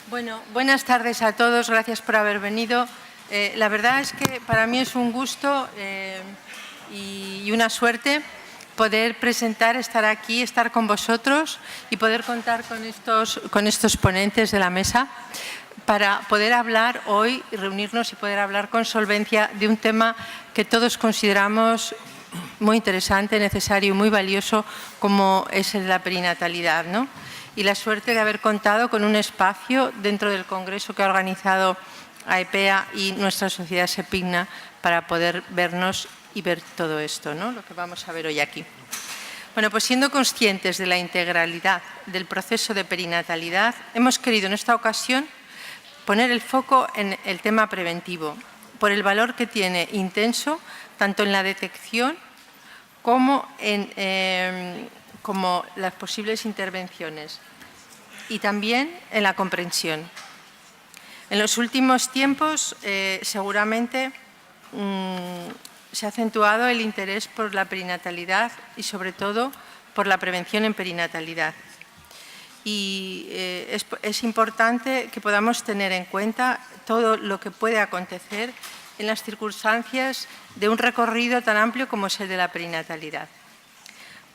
Bueno, buenas tardes a todos, gracias por haber venido. La verdad es que para mí es un gusto y una suerte poder presentar, estar aquí, estar con vosotros y poder contar con estos ponentes de la mesa para poder hablar hoy, reunirnos y poder hablar con solvencia de un tema que todos consideramos muy interesante, necesario y muy valioso, como es el de la perinatalidad, ¿no? Y la suerte de haber contado con un espacio dentro del congreso que ha organizado AEPEA y nuestra sociedad SEPIGNA para poder vernos y ver todo esto, ¿no? Lo que vamos a ver hoy aquí. Bueno, pues siendo conscientes de la integralidad del proceso de perinatalidad, hemos querido en esta ocasión poner el foco en el tema preventivo, por el valor que tiene intenso tanto en la detección como en como las posibles intervenciones y también en la comprensión. En los últimos tiempos, seguramente, se ha acentuado el interés por la perinatalidad y, sobre todo, por la prevención en perinatalidad. Y es importante que podamos tener en cuenta todo lo que puede acontecer en las circunstancias de un recorrido tan amplio como es el de la perinatalidad.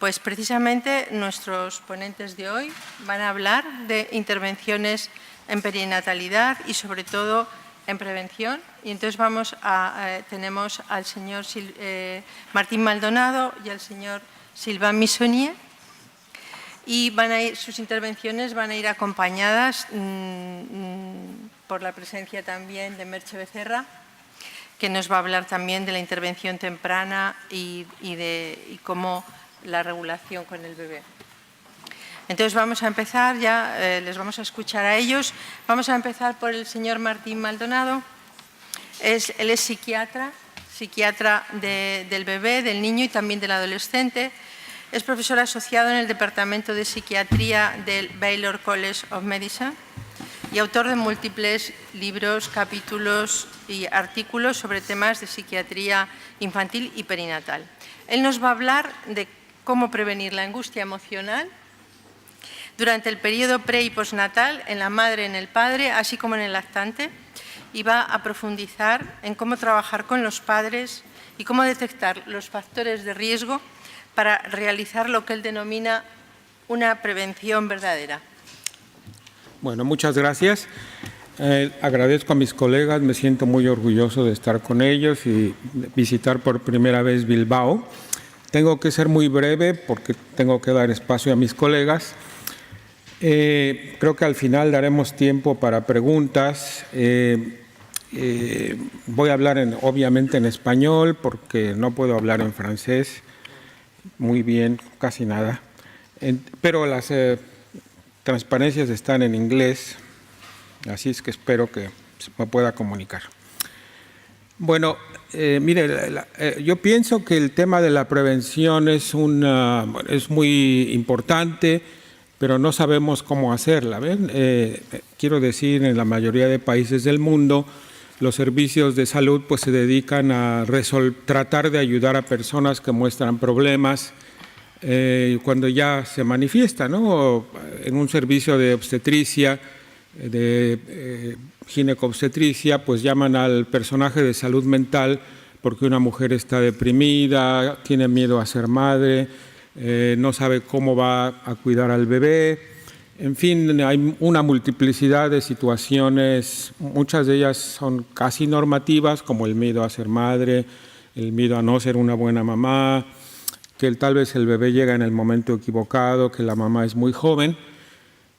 Pues precisamente nuestros ponentes de hoy van a hablar de intervenciones en perinatalidad y sobre todo en prevención. Y entonces tenemos al señor Martín Maldonado y al señor Sylvain Missonnier. Y sus intervenciones van a ir acompañadas por la presencia también de Merche Becerra, que nos va a hablar también de la intervención temprana y cómo la regulación con el bebé. Entonces vamos a empezar ya, les vamos a escuchar a ellos. Vamos a empezar por el señor Martín Maldonado. Él es psiquiatra del bebé, del niño y también del adolescente. Es profesor asociado en el Departamento de Psiquiatría del Baylor College of Medicine y autor de múltiples libros, capítulos y artículos sobre temas de psiquiatría infantil y perinatal. Él nos va a hablar de cómo prevenir la angustia emocional durante el periodo pre- y postnatal en la madre, en el padre, así como en el lactante, y va a profundizar en cómo trabajar con los padres y cómo detectar los factores de riesgo para realizar lo que él denomina una prevención verdadera. Bueno, muchas gracias. Agradezco a mis colegas, me siento muy orgulloso de estar con ellos y visitar por primera vez Bilbao. Tengo que ser muy breve porque tengo que dar espacio a mis colegas. Creo que al final daremos tiempo para preguntas. Voy a hablar obviamente en español porque no puedo hablar en francés muy bien, casi nada. Pero las transparencias están en inglés, así es que espero que me pueda comunicar. Bueno, mire, yo pienso que el tema de la prevención es muy importante, pero no sabemos cómo hacerla. ¿Ven? Quiero decir, en la mayoría de países del mundo, los servicios de salud pues, se dedican a tratar de ayudar a personas que muestran problemas cuando ya se manifiesta, ¿no? En un servicio de obstetricia, de ginecobstetricia, pues llaman al personaje de salud mental porque una mujer está deprimida, tiene miedo a ser madre, no sabe cómo va a cuidar al bebé. En fin, hay una multiplicidad de situaciones, muchas de ellas son casi normativas, como el miedo a ser madre, el miedo a no ser una buena mamá, que tal vez el bebé llega en el momento equivocado, que la mamá es muy joven.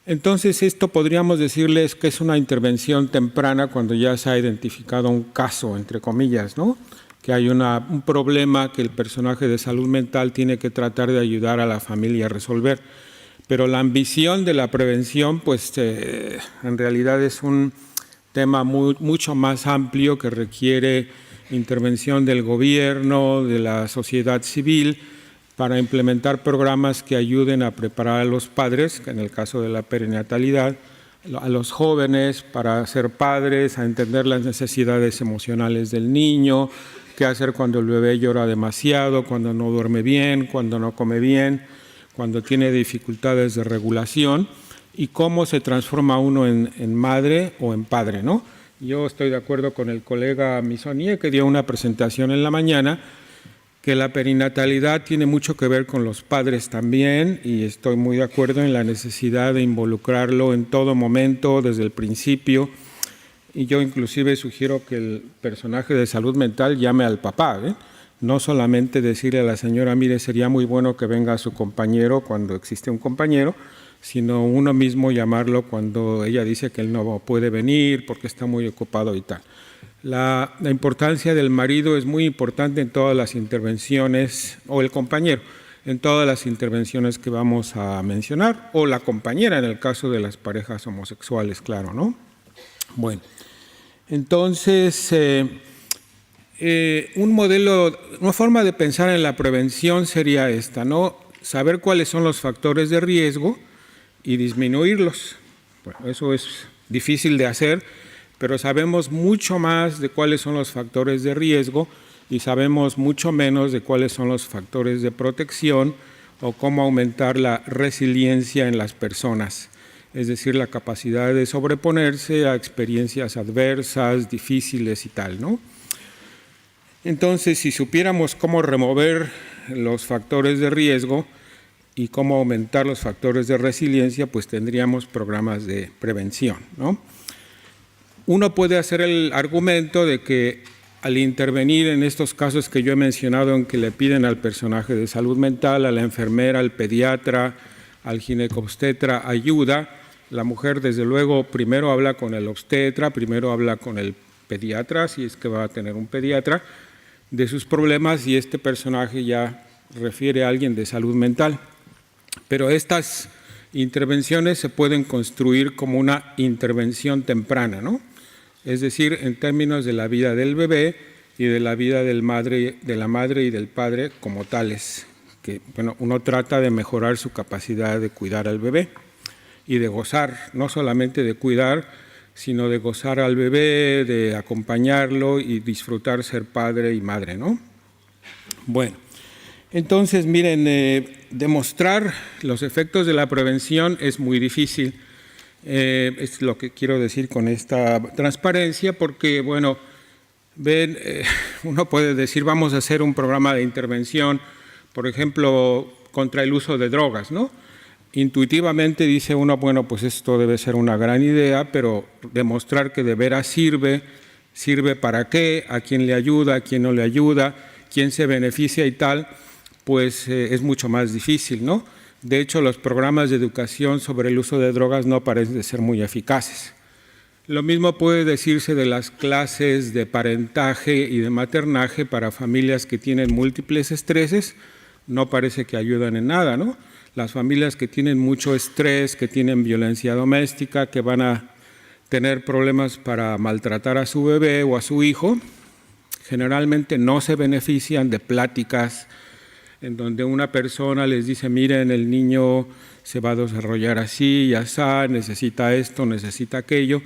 Entonces, esto podríamos decirles que es una intervención temprana cuando ya se ha identificado un caso, entre comillas, ¿no? Que hay un problema que el personaje de salud mental tiene que tratar de ayudar a la familia a resolver. Pero la ambición de la prevención, pues en realidad es un tema mucho más amplio que requiere intervención del gobierno, de la sociedad civil, para implementar programas que ayuden a preparar a los padres, en el caso de la perinatalidad, a los jóvenes para ser padres, a entender las necesidades emocionales del niño, qué hacer cuando el bebé llora demasiado, cuando no duerme bien, cuando no come bien, cuando tiene dificultades de regulación. y cómo se transforma uno en madre o en padre, ¿no? Yo estoy de acuerdo con el colega Misonier, que dio una presentación en la mañana, que la perinatalidad tiene mucho que ver con los padres también, y estoy muy de acuerdo en la necesidad de involucrarlo en todo momento, desde el principio. Y yo inclusive sugiero que el personaje de salud mental llame al papá, ¿eh? No solamente decirle a la señora, mire, sería muy bueno que venga su compañero cuando existe un compañero, sino uno mismo llamarlo cuando ella dice que él no puede venir porque está muy ocupado y tal. La importancia del marido es muy importante en todas las intervenciones, o el compañero, en todas las intervenciones que vamos a mencionar, o la compañera en el caso de las parejas homosexuales, claro, ¿no? Bueno, entonces, una forma de pensar en la prevención sería esta, ¿no? Saber cuáles son los factores de riesgo y disminuirlos. Bueno, eso es difícil de hacer, pero sabemos mucho más de cuáles son los factores de riesgo y sabemos mucho menos de cuáles son los factores de protección o cómo aumentar la resiliencia en las personas, es decir, la capacidad de sobreponerse a experiencias adversas, difíciles y tal, ¿no? Entonces, si supiéramos cómo remover los factores de riesgo y cómo aumentar los factores de resiliencia, pues tendríamos programas de prevención, ¿no? Uno puede hacer el argumento de que al intervenir en estos casos que yo he mencionado, en que le piden al personaje de salud mental, a la enfermera, al pediatra, al ginecobstetra ayuda, la mujer desde luego primero habla con el obstetra, primero habla con el pediatra, si es que va a tener un pediatra, de sus problemas, y este personaje ya refiere a alguien de salud mental. Pero estas intervenciones se pueden construir como una intervención temprana, ¿no? Es decir, en términos de la vida del bebé y de la vida de la madre y del padre como tales, que bueno, uno trata de mejorar su capacidad de cuidar al bebé y de gozar, no solamente de cuidar, sino de gozar al bebé, de acompañarlo y disfrutar ser padre y madre, ¿no? Bueno, entonces, miren, demostrar los efectos de la prevención es muy difícil. Es lo que quiero decir con esta transparencia, porque, bueno, ven, uno puede decir, vamos a hacer un programa de intervención, por ejemplo, contra el uso de drogas, ¿no? Intuitivamente dice uno, bueno, pues esto debe ser una gran idea, pero demostrar que de veras sirve para qué, a quién le ayuda, a quién no le ayuda, quién se beneficia y tal, pues es mucho más difícil, ¿no? De hecho, los programas de educación sobre el uso de drogas no parecen ser muy eficaces. Lo mismo puede decirse de las clases de parentaje y de maternaje para familias que tienen múltiples estreses, no parece que ayudan en nada, ¿no? Las familias que tienen mucho estrés, que tienen violencia doméstica, que van a tener problemas para maltratar a su bebé o a su hijo, generalmente no se benefician de pláticas en donde una persona les dice, miren, el niño se va a desarrollar así y así, necesita esto, necesita aquello,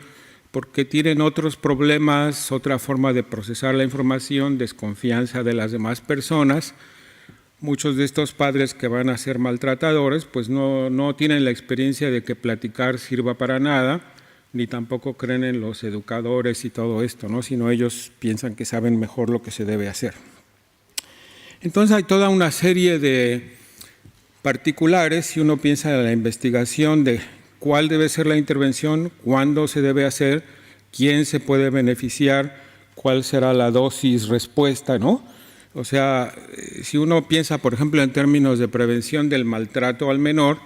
porque tienen otros problemas, otra forma de procesar la información, desconfianza de las demás personas. Muchos de estos padres que van a ser maltratadores, pues no tienen la experiencia de que platicar sirva para nada, ni tampoco creen en los educadores y todo esto, ¿no? Sino ellos piensan que saben mejor lo que se debe hacer. Entonces hay toda una serie de particulares, si uno piensa en la investigación de cuál debe ser la intervención, cuándo se debe hacer, quién se puede beneficiar, cuál será la dosis respuesta, ¿no? O sea, si uno piensa, por ejemplo, en términos de prevención del maltrato al menor,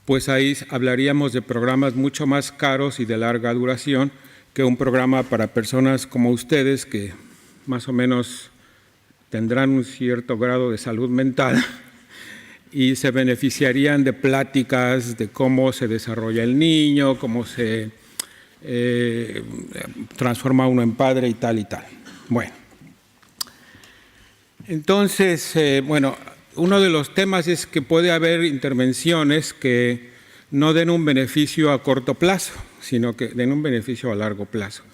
pues ahí hablaríamos de programas mucho más caros y de larga duración que un programa para personas como ustedes que más o menos tendrán un cierto grado de salud mental y se beneficiarían de pláticas de cómo se desarrolla el niño, cómo se transforma uno en padre y tal y tal. Bueno, entonces, bueno, uno de los temas es que puede haber intervenciones que no den un beneficio a corto plazo, sino que den un beneficio a largo plazo.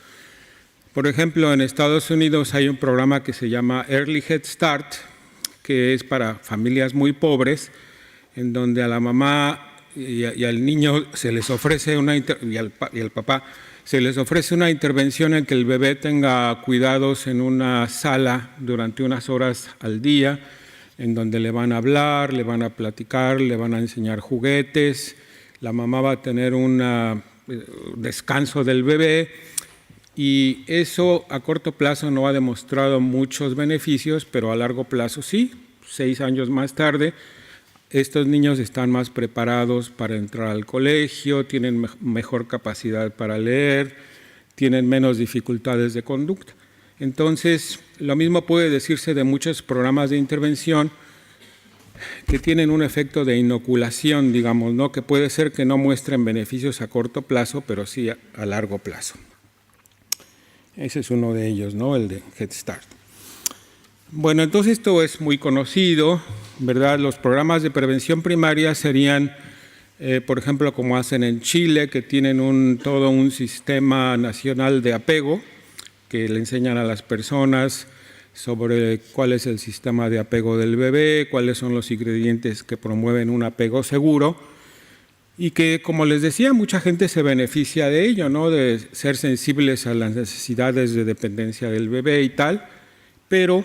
Por ejemplo, en Estados Unidos hay un programa que se llama Early Head Start, que es para familias muy pobres, en donde a la mamá y al niño se les ofrece y al papá se les ofrece una intervención en que el bebé tenga cuidados en una sala durante unas horas al día, en donde le van a hablar, le van a platicar, le van a enseñar juguetes, la mamá va a tener un descanso del bebé, y eso a corto plazo no ha demostrado muchos beneficios, pero a largo plazo sí. 6 años más tarde, estos niños están más preparados para entrar al colegio, tienen mejor capacidad para leer, tienen menos dificultades de conducta. Entonces, lo mismo puede decirse de muchos programas de intervención que tienen un efecto de inoculación, digamos, ¿no? Que puede ser que no muestren beneficios a corto plazo, pero sí a largo plazo. Ese es uno de ellos, ¿no? El de Head Start. Bueno, entonces esto es muy conocido, ¿verdad? Los programas de prevención primaria serían, por ejemplo, como hacen en Chile, que tienen todo un sistema nacional de apego, que le enseñan a las personas sobre cuál es el sistema de apego del bebé, cuáles son los ingredientes que promueven un apego seguro, y que, como les decía, mucha gente se beneficia de ello, ¿no? De ser sensibles a las necesidades de dependencia del bebé y tal, pero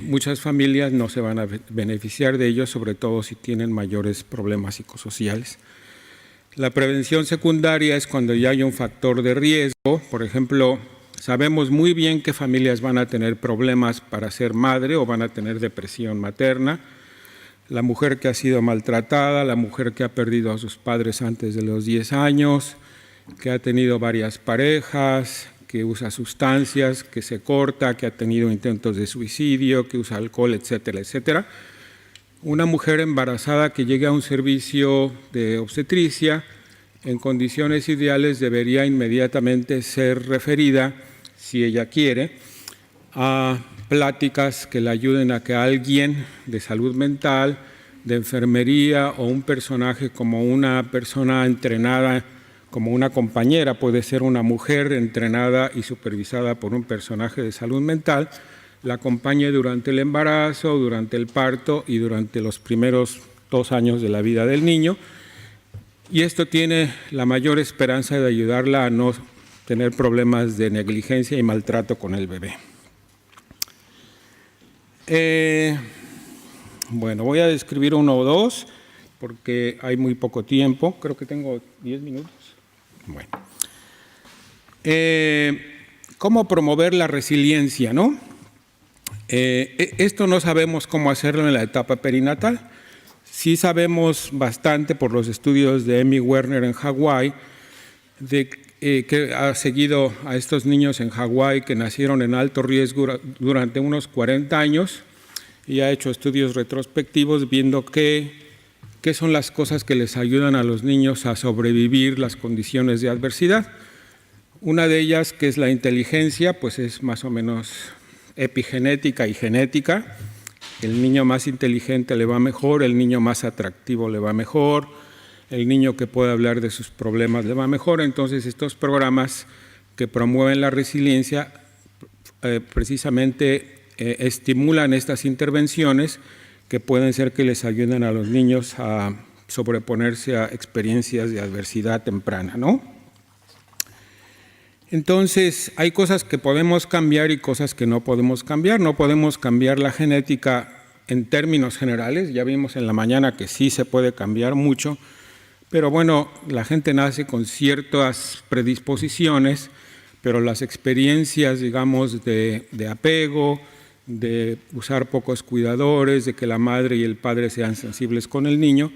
muchas familias no se van a beneficiar de ello, sobre todo si tienen mayores problemas psicosociales. La prevención secundaria es cuando ya hay un factor de riesgo. Por ejemplo, sabemos muy bien qué familias van a tener problemas para ser madre o van a tener depresión materna. La mujer que ha sido maltratada, la mujer que ha perdido a sus padres antes de los 10 años, que ha tenido varias parejas, que usa sustancias, que se corta, que ha tenido intentos de suicidio, que usa alcohol, etcétera, etcétera. Una mujer embarazada que llegue a un servicio de obstetricia, en condiciones ideales debería inmediatamente ser referida, si ella quiere, a pláticas que le ayuden a que alguien de salud mental, de enfermería o un personaje como una persona entrenada, como una compañera, puede ser una mujer entrenada y supervisada por un personaje de salud mental, la acompañe durante el embarazo, durante el parto y durante los primeros 2 años de la vida del niño. Y esto tiene la mayor esperanza de ayudarla a no tener problemas de negligencia y maltrato con el bebé. Bueno, voy a describir 1 o 2 porque hay muy poco tiempo. Creo que tengo 10 minutos. Bueno. ¿Cómo promover la resiliencia, no? Esto no sabemos cómo hacerlo en la etapa perinatal. Sí sabemos bastante por los estudios de Emmy Werner en Hawái, que ha seguido a estos niños en Hawái que nacieron en alto riesgo durante unos 40 años y ha hecho estudios retrospectivos viendo qué son las cosas que les ayudan a los niños a sobrevivir las condiciones de adversidad. Una de ellas, que es la inteligencia, pues es más o menos epigenética y genética. El niño más inteligente le va mejor, el niño más atractivo le va mejor, el niño que puede hablar de sus problemas le va mejor. Entonces, estos programas que promueven la resiliencia precisamente estimulan estas intervenciones que pueden ser que les ayuden a los niños a sobreponerse a experiencias de adversidad temprana, ¿no? Entonces, hay cosas que podemos cambiar y cosas que no podemos cambiar. No podemos cambiar la genética en términos generales. Ya vimos en la mañana que sí se puede cambiar mucho, pero bueno, la gente nace con ciertas predisposiciones, pero las experiencias, digamos, de apego, de usar pocos cuidadores, de que la madre y el padre sean sensibles con el niño,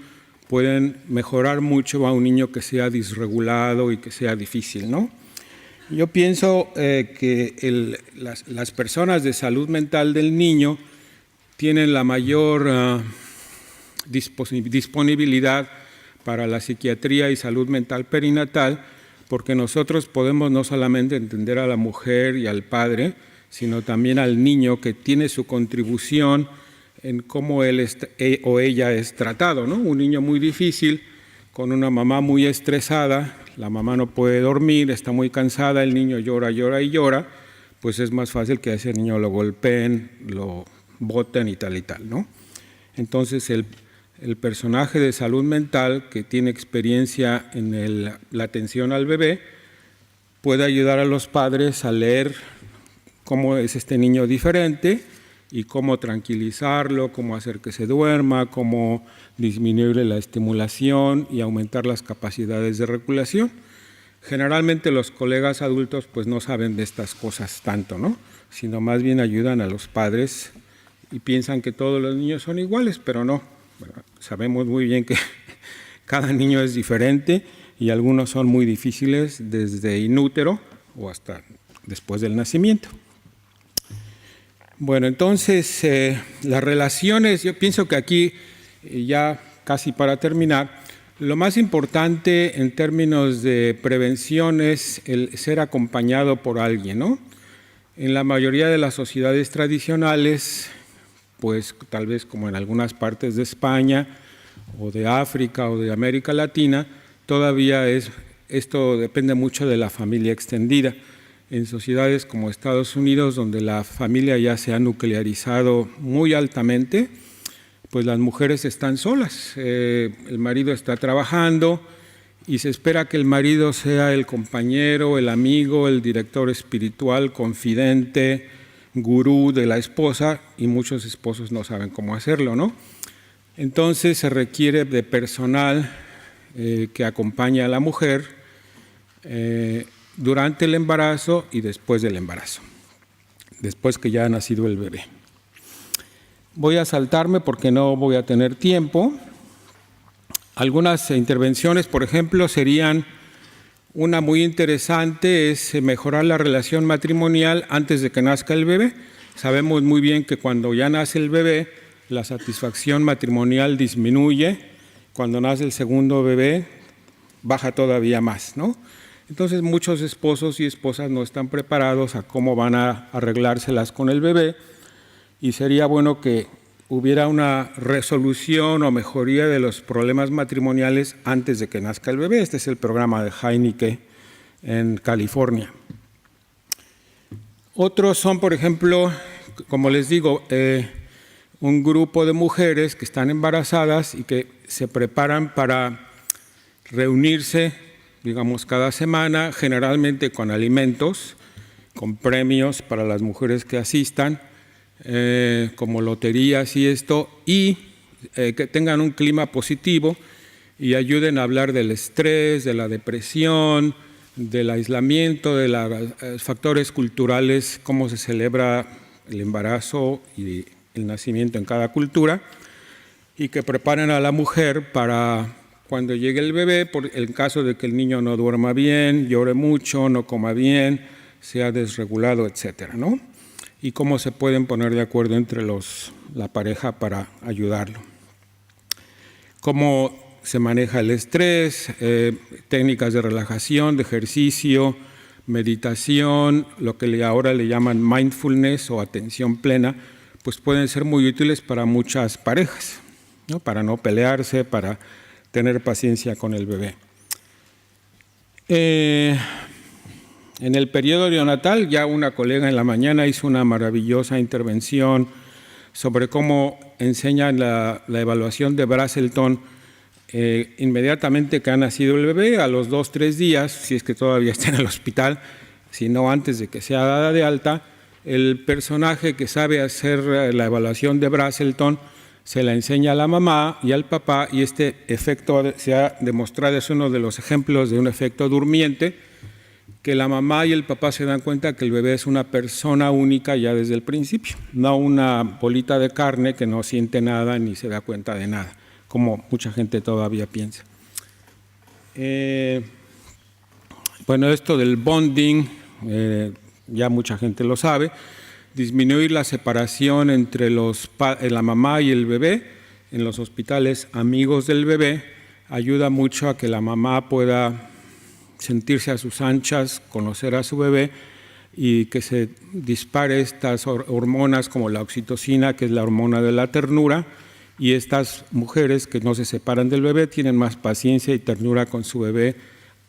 pueden mejorar mucho a un niño que sea disregulado y que sea difícil, ¿no? Yo pienso que las personas de salud mental del niño tienen la mayor disponibilidad para la psiquiatría y salud mental perinatal, porque nosotros podemos no solamente entender a la mujer y al padre, sino también al niño que tiene su contribución en cómo él o ella es tratado, ¿no? Un niño muy difícil, con una mamá muy estresada, la mamá no puede dormir, está muy cansada, el niño llora, llora y llora, pues es más fácil que a ese niño lo golpeen, lo boten y tal, ¿no? Entonces el personaje de salud mental que tiene experiencia en la atención al bebé puede ayudar a los padres a leer cómo es este niño diferente y cómo tranquilizarlo, cómo hacer que se duerma, cómo disminuirle la estimulación y aumentar las capacidades de regulación. Generalmente los colegas adultos pues no saben de estas cosas tanto, ¿no? Sino más bien ayudan a los padres y piensan que todos los niños son iguales, pero no. Bueno, sabemos muy bien que cada niño es diferente y algunos son muy difíciles desde inútero o hasta después del nacimiento. Bueno, entonces las relaciones, yo pienso que aquí, ya casi para terminar, lo más importante en términos de prevención es el ser acompañado por alguien, ¿no? En la mayoría de las sociedades tradicionales, pues tal vez como en algunas partes de España o de África o de América Latina, todavía esto depende mucho de la familia extendida. En sociedades como Estados Unidos, donde la familia ya se ha nuclearizado muy altamente, pues las mujeres están solas. El marido está trabajando y se espera que el marido sea el compañero, el amigo, el director espiritual, confidente, gurú de la esposa, y muchos esposos no saben cómo hacerlo, ¿no? Entonces se requiere de personal que acompañe a la mujer durante el embarazo y después del embarazo, después que ya ha nacido el bebé. Voy a saltarme porque no voy a tener tiempo. Algunas intervenciones, por ejemplo, serían una muy interesante, es mejorar la relación matrimonial antes de que nazca el bebé. Sabemos muy bien que cuando ya nace el bebé, la satisfacción matrimonial disminuye. Cuando nace el segundo bebé, baja todavía más, ¿no? Entonces muchos esposos y esposas no están preparados a cómo van a arreglárselas con el bebé y sería bueno que hubiera una resolución o mejoría de los problemas matrimoniales antes de que nazca el bebé. Este es el programa de Heineke en California. Otros son, por ejemplo, como les digo, un grupo de mujeres que están embarazadas y que se preparan para reunirse, digamos, cada semana, generalmente con alimentos, con premios para las mujeres que asistan, como loterías y esto, y que tengan un clima positivo y ayuden a hablar del estrés, de la depresión, del aislamiento, de los factores culturales, cómo se celebra el embarazo y el nacimiento en cada cultura, y que preparen a la mujer para cuando llegue el bebé, por el caso de que el niño no duerma bien, llore mucho, no coma bien, sea desregulado, etcétera, ¿no? Y cómo se pueden poner de acuerdo entre la pareja para ayudarlo. Cómo se maneja el estrés, técnicas de relajación, de ejercicio, meditación, lo que ahora le llaman mindfulness o atención plena, pues pueden ser muy útiles para muchas parejas, ¿no? Para no pelearse, para tener paciencia con el bebé. En el periodo neonatal, ya una colega en la mañana hizo una maravillosa intervención sobre cómo enseñan la evaluación de Braselton inmediatamente que ha nacido el bebé, a los 2-3 días, si es que todavía está en el hospital, si no antes de que sea dada de alta, el personaje que sabe hacer la evaluación de Braselton se la enseña a la mamá y al papá, y este efecto se ha demostrado, es uno de los ejemplos de un efecto durmiente, que la mamá y el papá se dan cuenta que el bebé es una persona única ya desde el principio, no una bolita de carne que no siente nada ni se da cuenta de nada, como mucha gente todavía piensa. Bueno, esto del bonding, ya mucha gente lo sabe. Disminuir la separación entre la mamá y el bebé en los hospitales amigos del bebé ayuda mucho a que la mamá pueda sentirse a sus anchas, conocer a su bebé y que se dispare estas hormonas como la oxitocina, que es la hormona de la ternura, y estas mujeres que no se separan del bebé tienen más paciencia y ternura con su bebé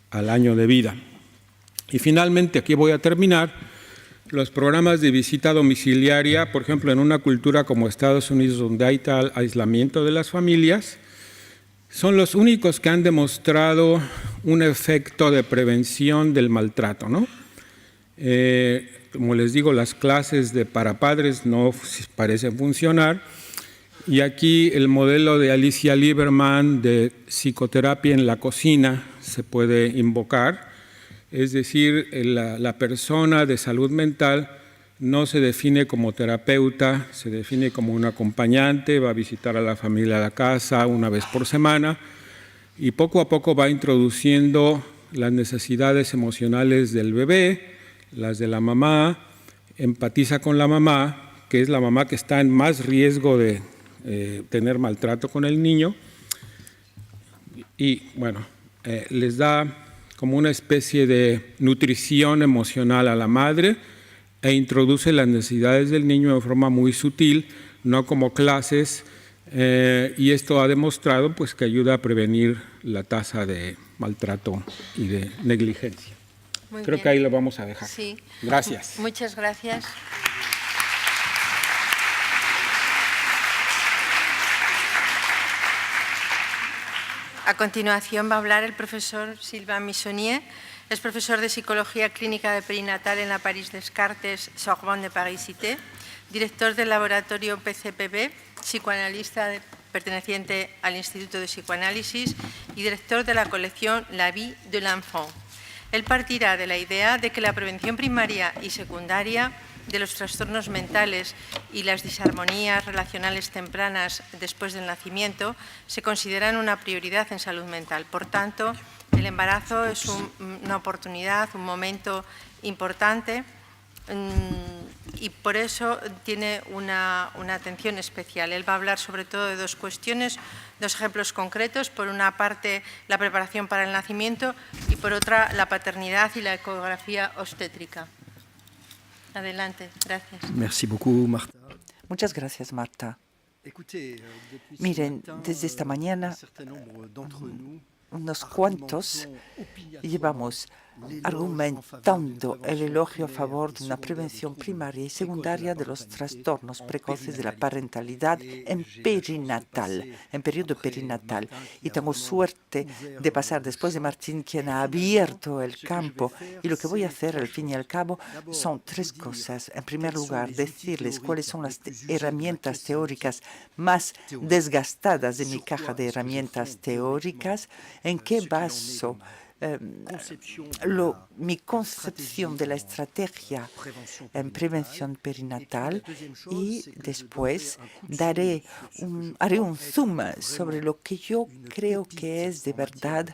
al año de vida. Y finalmente, aquí voy a terminar, Los programas de visita domiciliaria, por ejemplo, en una cultura como Estados Unidos, donde hay tal aislamiento de las familias, son los únicos que han demostrado un efecto de prevención del maltrato, ¿no? Como les digo, las clases para padres no parecen funcionar. Y aquí el modelo de Alicia Lieberman de psicoterapia en la cocina se puede invocar. Es decir, la persona de salud mental no se define como terapeuta, se define como un acompañante, va a visitar a la familia a la casa una vez por semana y poco a poco va introduciendo las necesidades emocionales del bebé, las de la mamá, empatiza con la mamá, que es la mamá que está en más riesgo de tener maltrato con el niño y, bueno, les da como una especie de nutrición emocional a la madre e introduce las necesidades del niño de forma muy sutil, no como clases, y esto ha demostrado pues, que ayuda a prevenir la tasa de maltrato y de negligencia. Creo que ahí lo vamos a dejar. Sí. Gracias. Muchas gracias. A continuación va a hablar el profesor Sylvain Missonnier. Es profesor de Psicología Clínica de Perinatal en la Paris Descartes Sorbonne de Paris-Cité, director del laboratorio PCPB, psicoanalista perteneciente al Instituto de Psicoanálisis y director de la colección La vie de l'enfant. Él partirá de la idea de que la prevención primaria y secundaria de los trastornos mentales y las disarmonías relacionales tempranas después del nacimiento se consideran una prioridad en salud mental. Por tanto, el embarazo es una oportunidad, un momento importante y por eso tiene una atención especial. Él va a hablar sobre todo de dos cuestiones, dos ejemplos concretos. Por una parte, la preparación para el nacimiento y por otra, la paternidad y la ecografía obstétrica. Adelante, gracias. Merci beaucoup, Marta. Muchas gracias, Marta. Miren, desde esta mañana unos cuantos llevamos argumentando el elogio a favor de una prevención primaria y secundaria de los trastornos precoces de la parentalidad en perinatal, en periodo perinatal. Y tengo suerte de pasar después de Martín, quien ha abierto el campo. Y lo que voy a hacer, al fin y al cabo, son tres cosas. En primer lugar, decirles cuáles son las herramientas teóricas más desgastadas de mi caja de herramientas teóricas, en qué baso mi concepción de la estrategia en prevención perinatal y después haré un zoom sobre lo que yo creo que es de verdad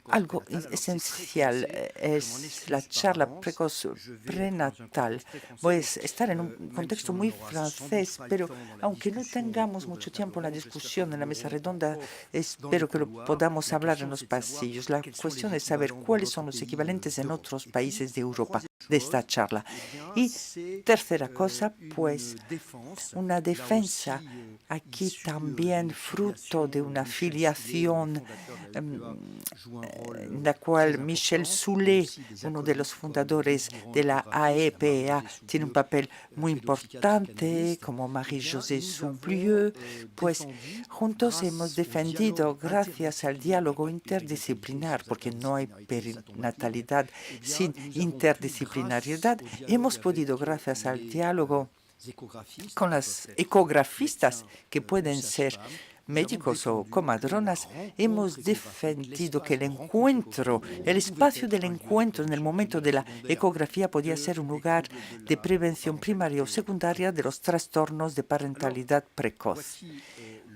algo esencial, es la charla precoz prenatal. Voy a estar en un contexto muy francés, pero aunque no tengamos mucho tiempo en la discusión en la mesa redonda, espero que lo podamos hablar en los pasillos. La cuestión es saber cuáles son los equivalentes en otros países de Europa de esta charla. Y tercera cosa, pues una defensa aquí también fruto de una filiación en la cual Michel Soulet, uno de los fundadores de la AEPA, tiene un papel muy importante, como Marie-Josée Soublieu, pues juntos hemos defendido, gracias al diálogo interdisciplinar, porque no hay perinatalidad sin interdisciplinariedad, hemos podido, gracias al diálogo con las ecografistas, que pueden ser médicos o comadronas, hemos defendido que el espacio del encuentro en el momento de la ecografía podía ser un lugar de prevención primaria o secundaria de los trastornos de parentalidad precoz.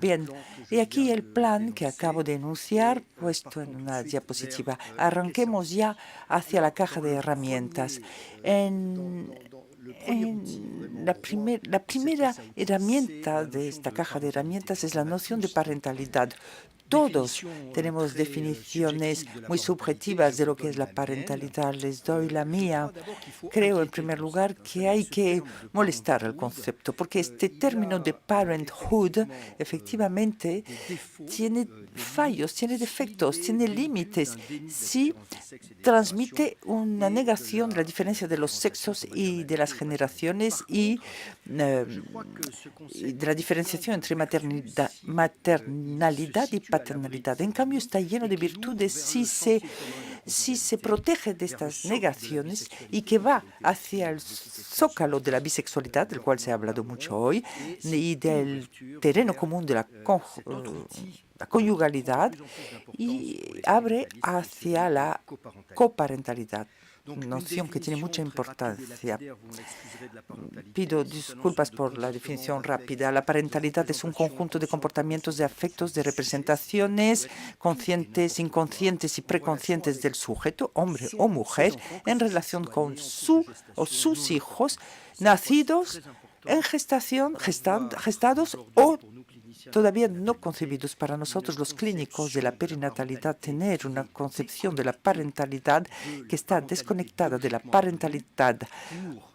Bien, y aquí el plan que acabo de enunciar, puesto en una diapositiva. Arranquemos ya hacia la caja de herramientas. La primera herramienta de esta caja de herramientas es la noción de parentalidad. todos tenemos definiciones muy subjetivas de lo que es la parentalidad. Les doy la mía. Creo, en primer lugar, que hay que molestar al concepto, porque este término de parenthood efectivamente tiene fallos, tiene defectos, tiene límites. Sí transmite una negación de la diferencia de los sexos y de las generaciones y de la diferenciación entre maternalidad y paternalidad. En cambio, está lleno de virtudes si se protege de estas negaciones y que va hacia el zócalo de la bisexualidad, del cual se ha hablado mucho hoy, y del terreno común de la conyugalidad, y abre hacia la coparentalidad, noción que tiene mucha importancia. Pido disculpas por la definición rápida. La parentalidad es un conjunto de comportamientos, de afectos, de representaciones conscientes, inconscientes y preconscientes del sujeto, hombre o mujer, en relación con su o sus hijos nacidos en gestación, gestados o todavía no concebidos. Para nosotros, los clínicos de la perinatalidad, tener una concepción de la parentalidad que está desconectada de la parentalidad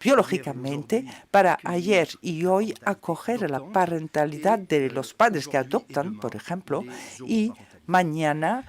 biológicamente para ayer y hoy acoger a la parentalidad de los padres que adoptan, por ejemplo, y mañana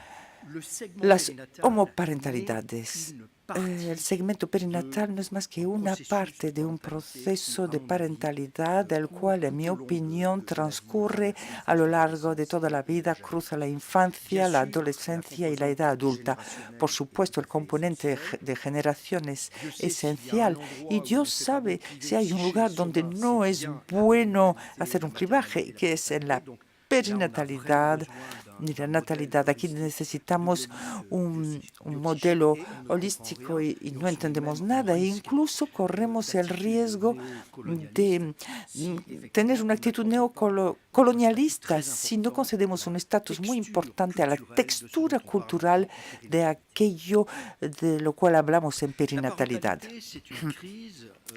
las homoparentalidades. El segmento perinatal no es más que una parte de un proceso de parentalidad, el cual, en mi opinión, transcurre a lo largo de toda la vida, cruza la infancia, la adolescencia y la edad adulta. Por supuesto, el componente de generación es esencial y Dios sabe si hay un lugar donde no es bueno hacer un clivaje, que es en la perinatalidad ni la natalidad. Aquí necesitamos un modelo holístico y no entendemos nada. E incluso corremos el riesgo de tener una actitud neocolonialista si no concedemos un estatus muy importante a la textura cultural de aquello de lo cual hablamos en perinatalidad.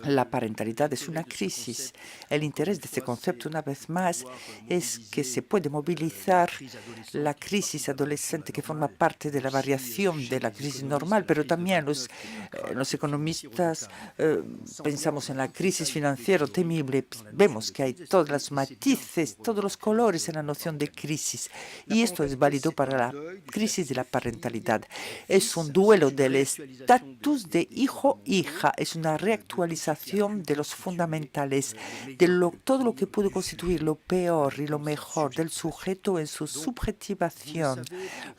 La parentalidad es una crisis. El interés de este concepto, una vez más, es que se puede movilizar la crisis adolescente que forma parte de la variación de la crisis normal, pero también los economistas pensamos en la crisis financiera temible. Vemos que hay todos los matices, todos los colores en la noción de crisis. Y esto es válido para la crisis de la parentalidad. Es un duelo del estatus de hijo-hija. Es una reactualización de los fundamentales, de todo lo que puede constituir lo peor y lo mejor del sujeto en su subjetivación.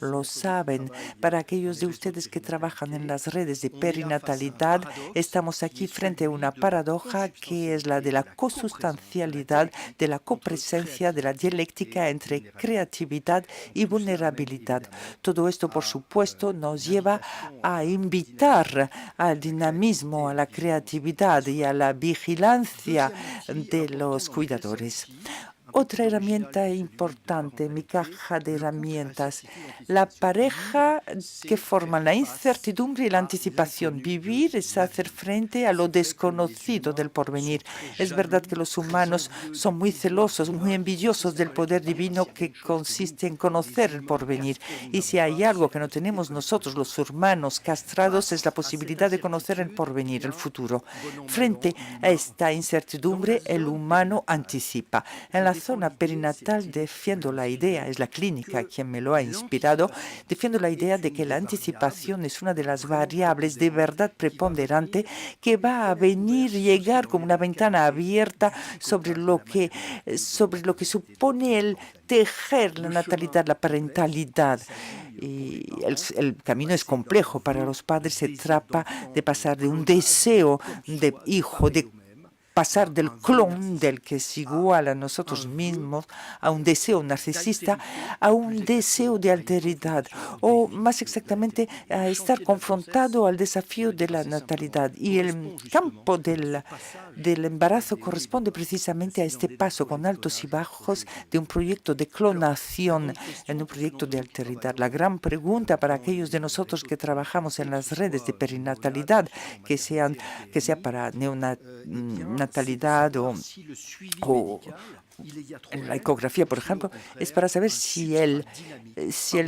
Lo saben. Para aquellos de ustedes que trabajan en las redes de perinatalidad, estamos aquí frente a una paradoja que es la de la cosustancialidad, de la copresencia, de la dialéctica entre creatividad y vulnerabilidad. Todo esto, por supuesto, nos lleva a invitar al dinamismo, a la creatividad y a la vigilancia de los cuidadores. Otra herramienta importante, mi caja de herramientas, la pareja que forman la incertidumbre y la anticipación. Vivir es hacer frente a lo desconocido del porvenir. Es verdad que los humanos son muy celosos, muy envidiosos del poder divino que consiste en conocer el porvenir. Y si hay algo que no tenemos nosotros, los humanos castrados, es la posibilidad de conocer el porvenir, el futuro. Frente a esta incertidumbre, el humano anticipa. En la zona perinatal defiendo la idea, es la clínica quien me lo ha inspirado, defiendo la idea de que la anticipación es una de las variables de verdad preponderante que va a llegar como una ventana abierta sobre lo que supone el tejer la natalidad, la parentalidad. Y el camino es complejo para los padres. Se trata de pasar de un deseo de hijo, de pasar del clon, del que es igual a nosotros mismos, a un deseo narcisista, a un deseo de alteridad, o más exactamente a estar confrontado al desafío de la natalidad. Y el campo del embarazo corresponde precisamente a este paso con altos y bajos de un proyecto de clonación en un proyecto de alteridad. La gran pregunta para aquellos de nosotros que trabajamos en las redes de perinatalidad, que sea para neonatalidad o en la ecografía, por ejemplo, es para saber si el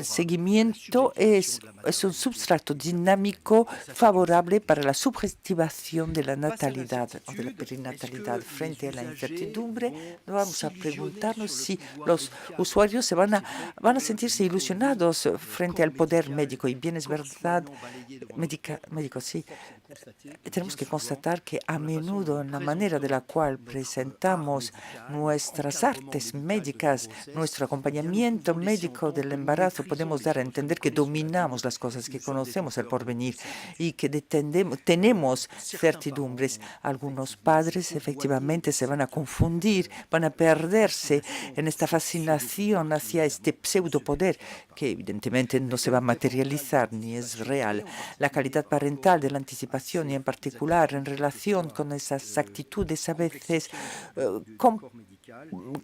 seguimiento es un substrato dinámico favorable para la subjetivación de la natalidad o de la perinatalidad. Frente a la incertidumbre, vamos a preguntarnos si los usuarios van a sentirse ilusionados frente al poder médico. Y bien es verdad, médico, sí. Tenemos que constatar que a menudo en la manera de la cual presentamos nuestras artes médicas, nuestro acompañamiento médico del embarazo, podemos dar a entender que dominamos las cosas, que conocemos el porvenir y que tenemos certidumbres. Algunos padres efectivamente se van a confundir, van a perderse en esta fascinación hacia este pseudopoder que evidentemente no se va a materializar ni es real. La calidad parental de la anticipación y en particular en relación con esas actitudes a veces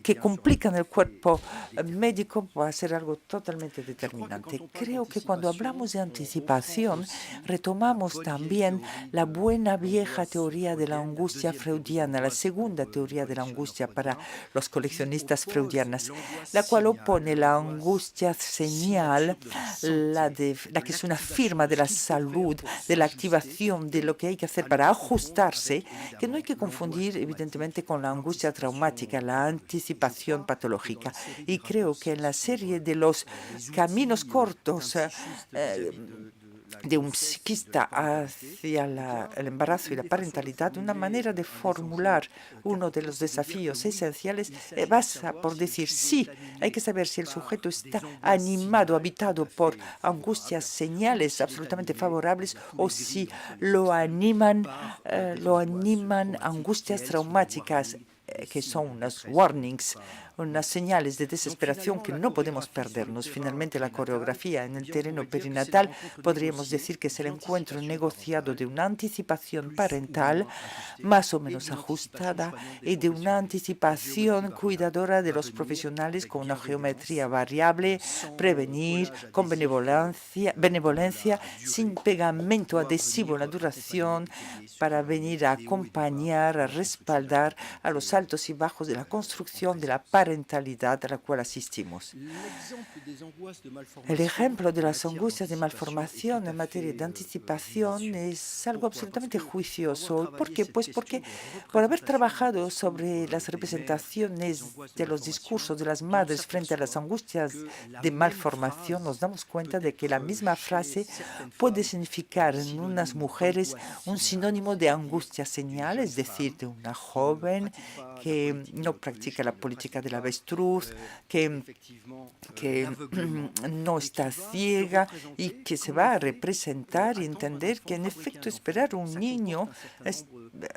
que complican el cuerpo médico va a ser algo totalmente determinante. Creo que cuando hablamos de anticipación, retomamos también la buena vieja teoría de la angustia freudiana, la segunda teoría de la angustia para los coleccionistas freudianas, la cual opone la angustia señal, la que es una firma de la salud, de la activación, de lo que hay que hacer para ajustarse, que no hay que confundir evidentemente con la angustia traumática, la anticipación patológica. Y creo que en la serie de los caminos cortos de un psiquista hacia el embarazo y la parentalidad, una manera de formular uno de los desafíos esenciales basa por decir sí, hay que saber si el sujeto está animado, habitado por angustias, señales absolutamente favorables o si lo animan angustias traumáticas que son unas warnings, unas señales de desesperación que no podemos perdernos. Finalmente, la coreografía en el terreno perinatal podríamos decir que es el encuentro negociado de una anticipación parental más o menos ajustada y de una anticipación cuidadora de los profesionales con una geometría variable, prevenir con benevolencia, sin pegamento adhesivo en la duración, para venir a acompañar, a respaldar a los altos y bajos de la construcción de la parentalidad a la cual asistimos. El ejemplo de las angustias de malformación en materia de anticipación es algo absolutamente juicioso. ¿Por qué? Pues porque por haber trabajado sobre las representaciones de los discursos de las madres frente a las angustias de malformación, nos damos cuenta de que la misma frase puede significar en unas mujeres un sinónimo de angustia señal, es decir, de una joven que no practica la política del avestruz, que no está ciega y que se va a representar y entender que en efecto esperar un niño,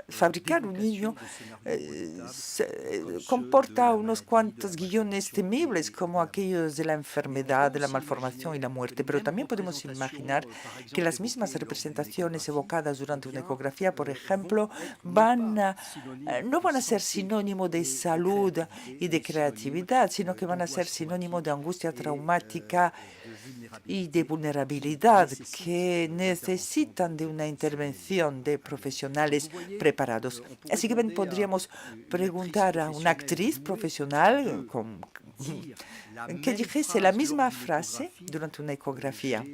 fabricar un niño, comporta unos cuantos guiones temibles como aquellos de la enfermedad, de la malformación y la muerte. Pero también podemos imaginar que las mismas representaciones evocadas durante una ecografía, por ejemplo, no van a ser sinónimo de salud y de creatividad, sino que van a ser sinónimo de angustia traumática y de vulnerabilidad que necesitan de una intervención de profesionales preparados. Así que podríamos preguntar a una actriz profesional que dijese la misma frase durante una ecografía.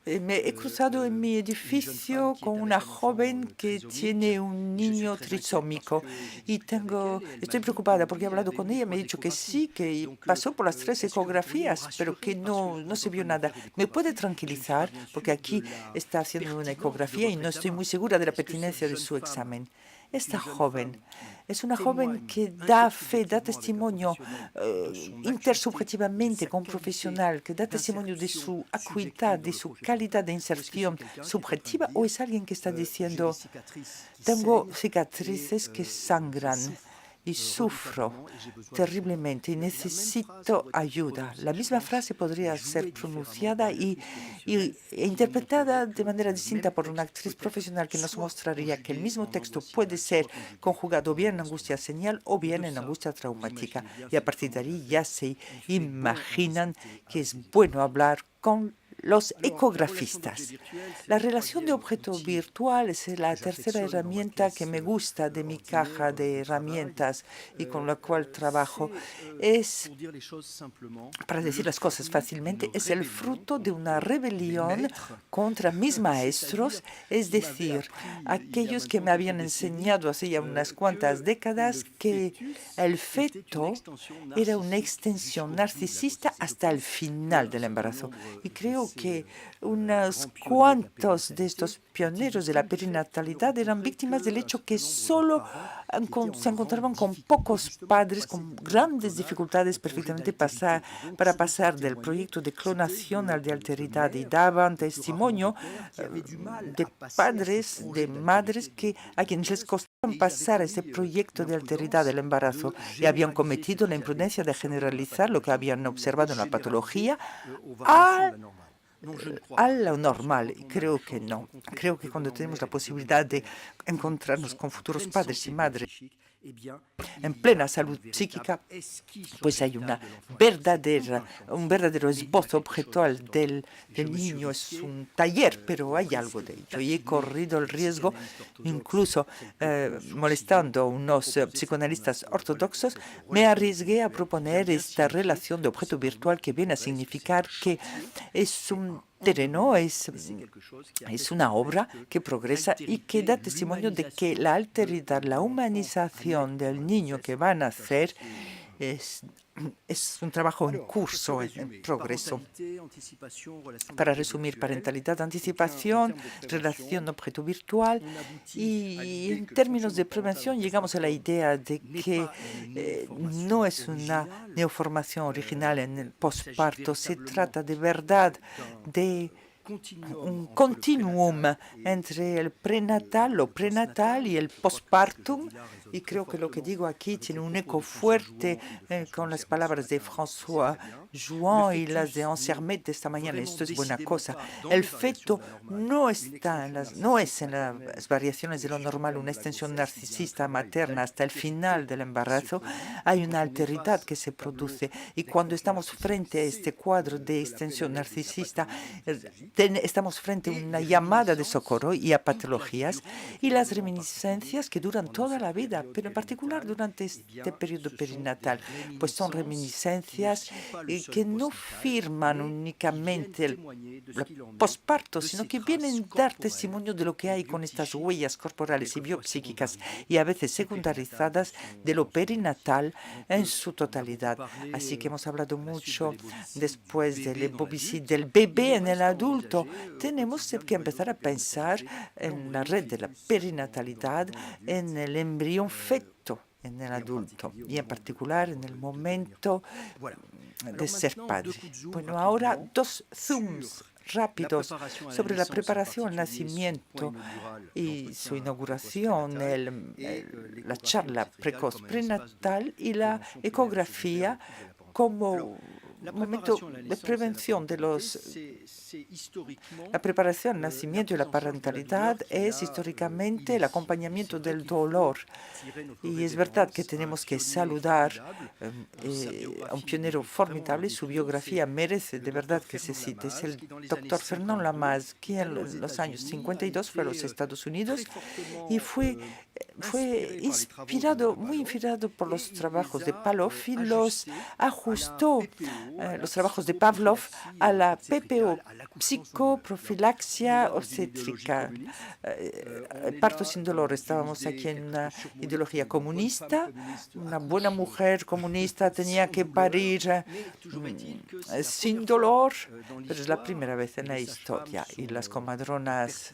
Me he cruzado en mi edificio con una joven que tiene un niño trisómico y estoy preocupada porque he hablado con ella, me ha dicho que sí, que pasó por las 3 ecografías, pero que no se vio nada. ¿Me puede tranquilizar? Porque aquí está haciendo una ecografía y no estoy muy segura de la pertinencia de su examen. Esta joven es una joven que da fe, da testimonio intersubjetivamente con un profesional, que da testimonio de su acuidad, de su calidad de inserción subjetiva, o es alguien que está diciendo, tengo cicatrices que sangran y sufro terriblemente y necesito ayuda. La misma frase podría ser pronunciada e interpretada de manera distinta por una actriz profesional que nos mostraría que el mismo texto puede ser conjugado bien en angustia señal o bien en angustia traumática. Y a partir de ahí ya se imaginan que es bueno hablar con los ecografistas. La relación de objeto virtual es la tercera herramienta que me gusta de mi caja de herramientas y con la cual trabajo. Es, para decir las cosas fácilmente, es el fruto de una rebelión contra mis maestros, es decir, aquellos que me habían enseñado hace ya unas cuantas décadas que el feto era una extensión narcisista hasta el final del embarazo. Y creo que unos cuantos de estos pioneros de la perinatalidad eran víctimas del hecho que solo se encontraban con pocos padres, con grandes dificultades perfectamente para pasar del proyecto de clonación al de alteridad, y daban testimonio de padres, de madres a quienes les costaba pasar ese proyecto de alteridad del embarazo y habían cometido la imprudencia de generalizar lo que habían observado en la patología a lo normal. Y creo que no. Creo que cuando tenemos la posibilidad de encontrarnos con futuros padres y madres en plena salud psíquica, pues hay un verdadero esbozo objetual del niño. Es un taller, pero hay algo de ello. Y he corrido el riesgo, incluso molestando a unos psicoanalistas ortodoxos, me arriesgué a proponer esta relación de objeto virtual que viene a significar que es un terreno, es una obra que progresa y que da testimonio de que la alteridad, la humanización del niño que va a nacer es un trabajo en curso, en progreso. Para resumir, parentalidad, anticipación, relación objeto virtual, y en términos de prevención llegamos a la idea de que no es una neoformación original en el posparto, se trata de verdad de un continuum entre el prenatal, lo prenatal y el postpartum. Y creo que lo que digo aquí tiene un eco fuerte con las palabras de François Juan y las de Ansermet de esta mañana. Esto es buena cosa. El feto no es en las variaciones de lo normal una extensión narcisista materna hasta el final del embarazo. Hay una alteridad que se produce y cuando estamos frente a este cuadro de extensión narcisista, estamos frente a una llamada de socorro y a patologías y las reminiscencias que duran toda la vida, pero en particular durante este periodo perinatal, pues son reminiscencias que no firman únicamente el posparto, sino que vienen a dar testimonio de lo que hay con estas huellas corporales y biopsíquicas y a veces secundarizadas de lo perinatal en su totalidad. Así que hemos hablado mucho después del bebé en el adulto. Tenemos que empezar a pensar en la red de la perinatalidad, en el embrión feto en el adulto y en particular en el momento de ser padre. Bueno, ahora dos zooms rápidos sobre la preparación, el nacimiento y su inauguración, la charla precoz prenatal y la ecografía como momento de prevención de la preparación, el nacimiento y la parentalidad es históricamente el acompañamiento del dolor. Y es verdad que tenemos que saludar a un pionero formidable. Su biografía merece de verdad que se cite. Es el doctor Fernand Lamaze, que en los años 52 fue a los Estados Unidos y fue muy inspirado por los trabajos de Pavlov y los ajustó los trabajos de Pavlov a la PPO, psicoprofilaxia obstétrica. Parto sin dolor. Estábamos aquí en una ideología comunista. Una buena mujer comunista tenía que parir sin dolor, pero es la primera vez en la historia y las comadronas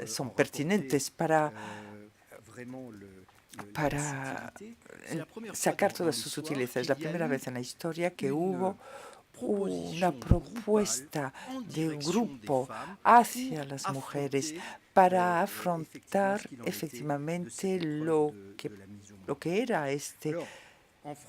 son pertinentes para sacar todas sus sutilezas. Es la primera vez en la historia que hubo una propuesta de un grupo hacia las mujeres para afrontar efectivamente lo que era este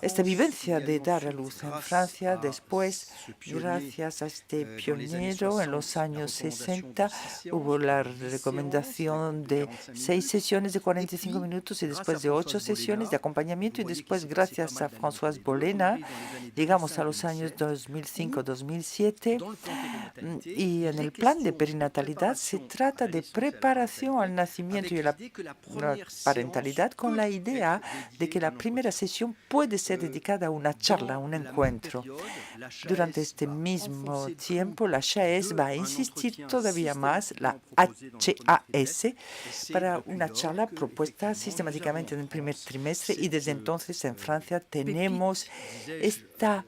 esta vivencia de dar a luz en Francia. Después, gracias a este pionero, en los años 60 hubo la recomendación de 6 sesiones de 45 minutos y después de 8 sesiones de acompañamiento. Y después, gracias a Françoise Bolena, llegamos a los años 2005-2007. Y en el plan de perinatalidad se trata de preparación al nacimiento y a la parentalidad, con la idea de que la primera sesión puede ser dedicada a una charla, a un encuentro. Durante este mismo tiempo, la HAS va a insistir todavía más, la HAS, para una charla propuesta sistemáticamente en el primer trimestre, y desde entonces en Francia tenemos esta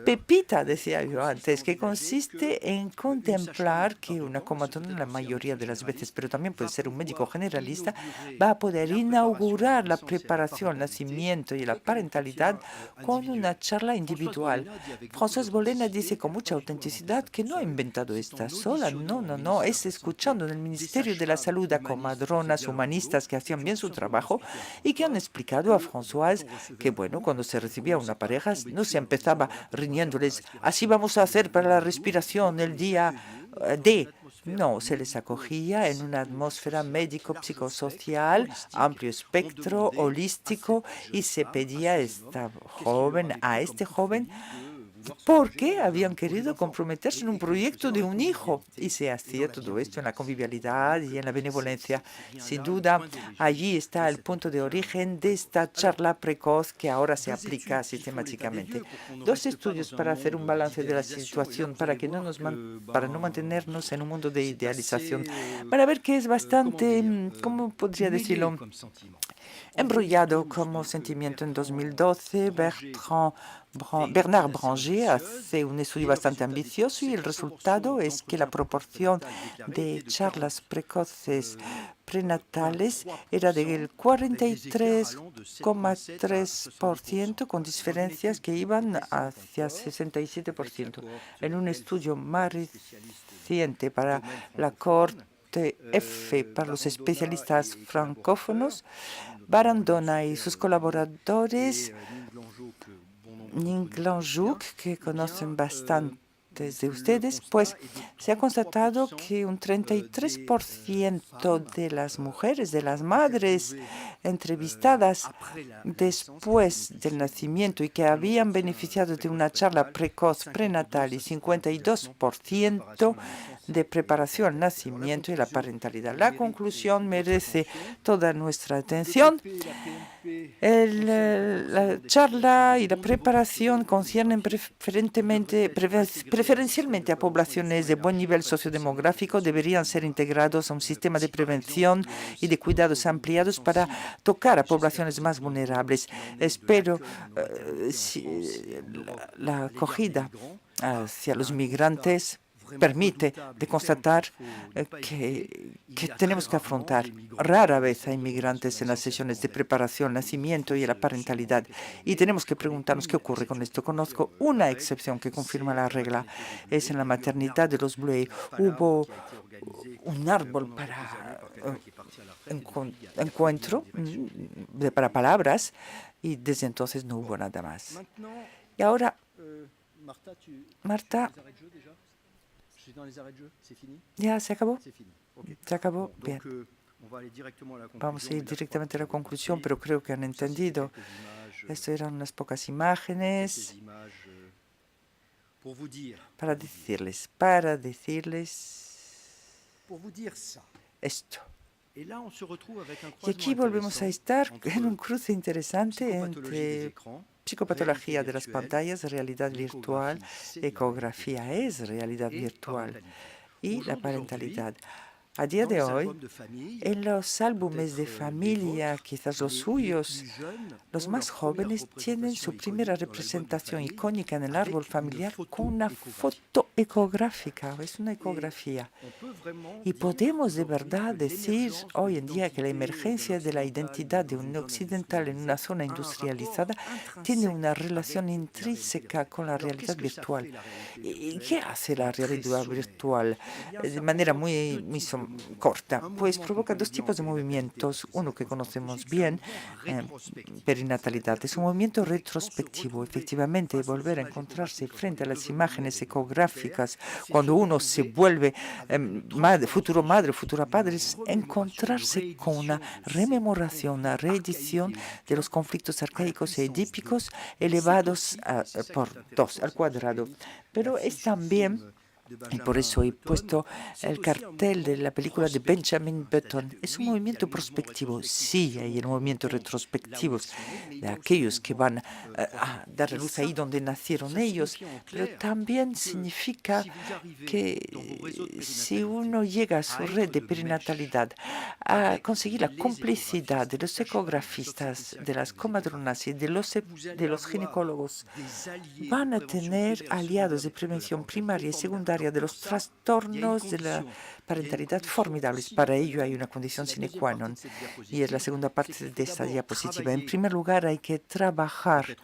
pepita, decía yo antes, que consiste en contemplar que una comadrona, la mayoría de las veces, pero también puede ser un médico generalista, va a poder inaugurar la preparación, el nacimiento y la parentalidad con una charla individual. Françoise Bolena dice con mucha autenticidad que no ha inventado esta sola, no, es escuchando en el Ministerio de la Salud a comadronas humanistas que hacían bien su trabajo y que han explicado a Françoise que, bueno, cuando se recibía una pareja no se empezaba riñéndoles, así vamos a hacer para la respiración el día D. No, se les acogía en una atmósfera médico-psicosocial, amplio espectro, holístico, y se pedía a este joven, porque habían querido comprometerse en un proyecto de un hijo. Y se hacía todo esto en la convivialidad y en la benevolencia. Sin duda, allí está el punto de origen de esta charla precoz que ahora se aplica sistemáticamente. 2 estudios para hacer un balance de la situación, para no mantenernos en un mundo de idealización, para ver que es bastante, ¿cómo podría decirlo?, embrollado como sentimiento. En 2012, Bernard Branger hace un estudio bastante ambicioso y el resultado es que la proporción de charlas precoces prenatales era del 43,3%, con diferencias que iban hacia 67%. En un estudio más reciente para la Corte F para los especialistas francófonos, Barandona y sus colaboradores, Ning Lanjouk, que conocen bastantes de ustedes, pues se ha constatado que un 33% de las mujeres, de las madres entrevistadas después del nacimiento y que habían beneficiado de una charla precoz prenatal, y 52% de preparación al nacimiento y la parentalidad. La conclusión merece toda nuestra atención. La charla y la preparación conciernen preferencialmente a poblaciones de buen nivel sociodemográfico. Deberían ser integrados a un sistema de prevención y de cuidados ampliados para tocar a poblaciones más vulnerables. Espero la acogida hacia los migrantes permite de constatar que tenemos que afrontar. Rara vez hay migrantes en las sesiones de preparación, nacimiento y la parentalidad. Y tenemos que preguntarnos qué ocurre con esto. Conozco una excepción que confirma la regla. Es en la maternidad de los Bleuets. Hubo un árbol para encuentro, para palabras, y desde entonces no hubo nada más. Y ahora, Marta, ¿ya se acabó? Se acabó. Bien. Vamos a ir directamente a la conclusión, pero creo que han entendido. Esto eran unas pocas imágenes para decirles esto. Y aquí volvemos a estar en un cruce interesante entre psicopatología de las pantallas, realidad virtual, ecografía es realidad virtual, y la parentalidad. A día de hoy, en los álbumes de familia, quizás los suyos, los más jóvenes tienen su primera representación icónica en el árbol familiar con una foto ecográfica, es una ecografía. Y podemos de verdad decir hoy en día que la emergencia de la identidad de un occidental en una zona industrializada tiene una relación intrínseca con la realidad virtual. ¿Y qué hace la realidad virtual? De manera muy corta, pues provoca dos tipos de movimientos. Uno que conocemos bien, perinatalidad, es un movimiento retrospectivo. Efectivamente, volver a encontrarse frente a las imágenes ecográficas cuando uno se vuelve futuro madre, futura padre, es encontrarse con una rememoración, una reedición de los conflictos arcaicos e edípicos elevados por 2 al cuadrado. Pero es también, y por eso he puesto el cartel de la película de Benjamin Button, es un movimiento prospectivo. Sí, hay el movimiento retrospectivo de aquellos que van a dar luz ahí donde nacieron ellos, pero también significa que si uno llega a su red de perinatalidad a conseguir la complicidad de los ecografistas, de las comadronas y de los ginecólogos, van a tener aliados de prevención primaria y secundaria de los trastornos de la parentalidad formidables. Para ello hay una condición sine qua non y es la segunda parte de esta diapositiva. En primer lugar, hay que trabajar,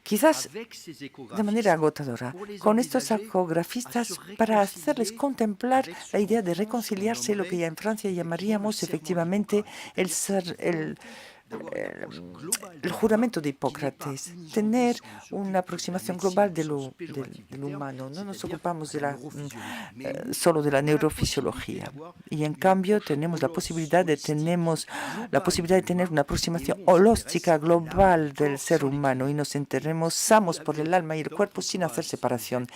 quizás de manera agotadora, con estos ecografistas para hacerles contemplar la idea de reconciliarse, lo que ya en Francia llamaríamos efectivamente el juramento de Hipócrates, tener una aproximación global del humano. No nos ocupamos solo de la neurofisiología y en cambio tenemos la posibilidad de tener una aproximación holística global del ser humano y nos interesamos por el alma y el cuerpo sin hacer separación.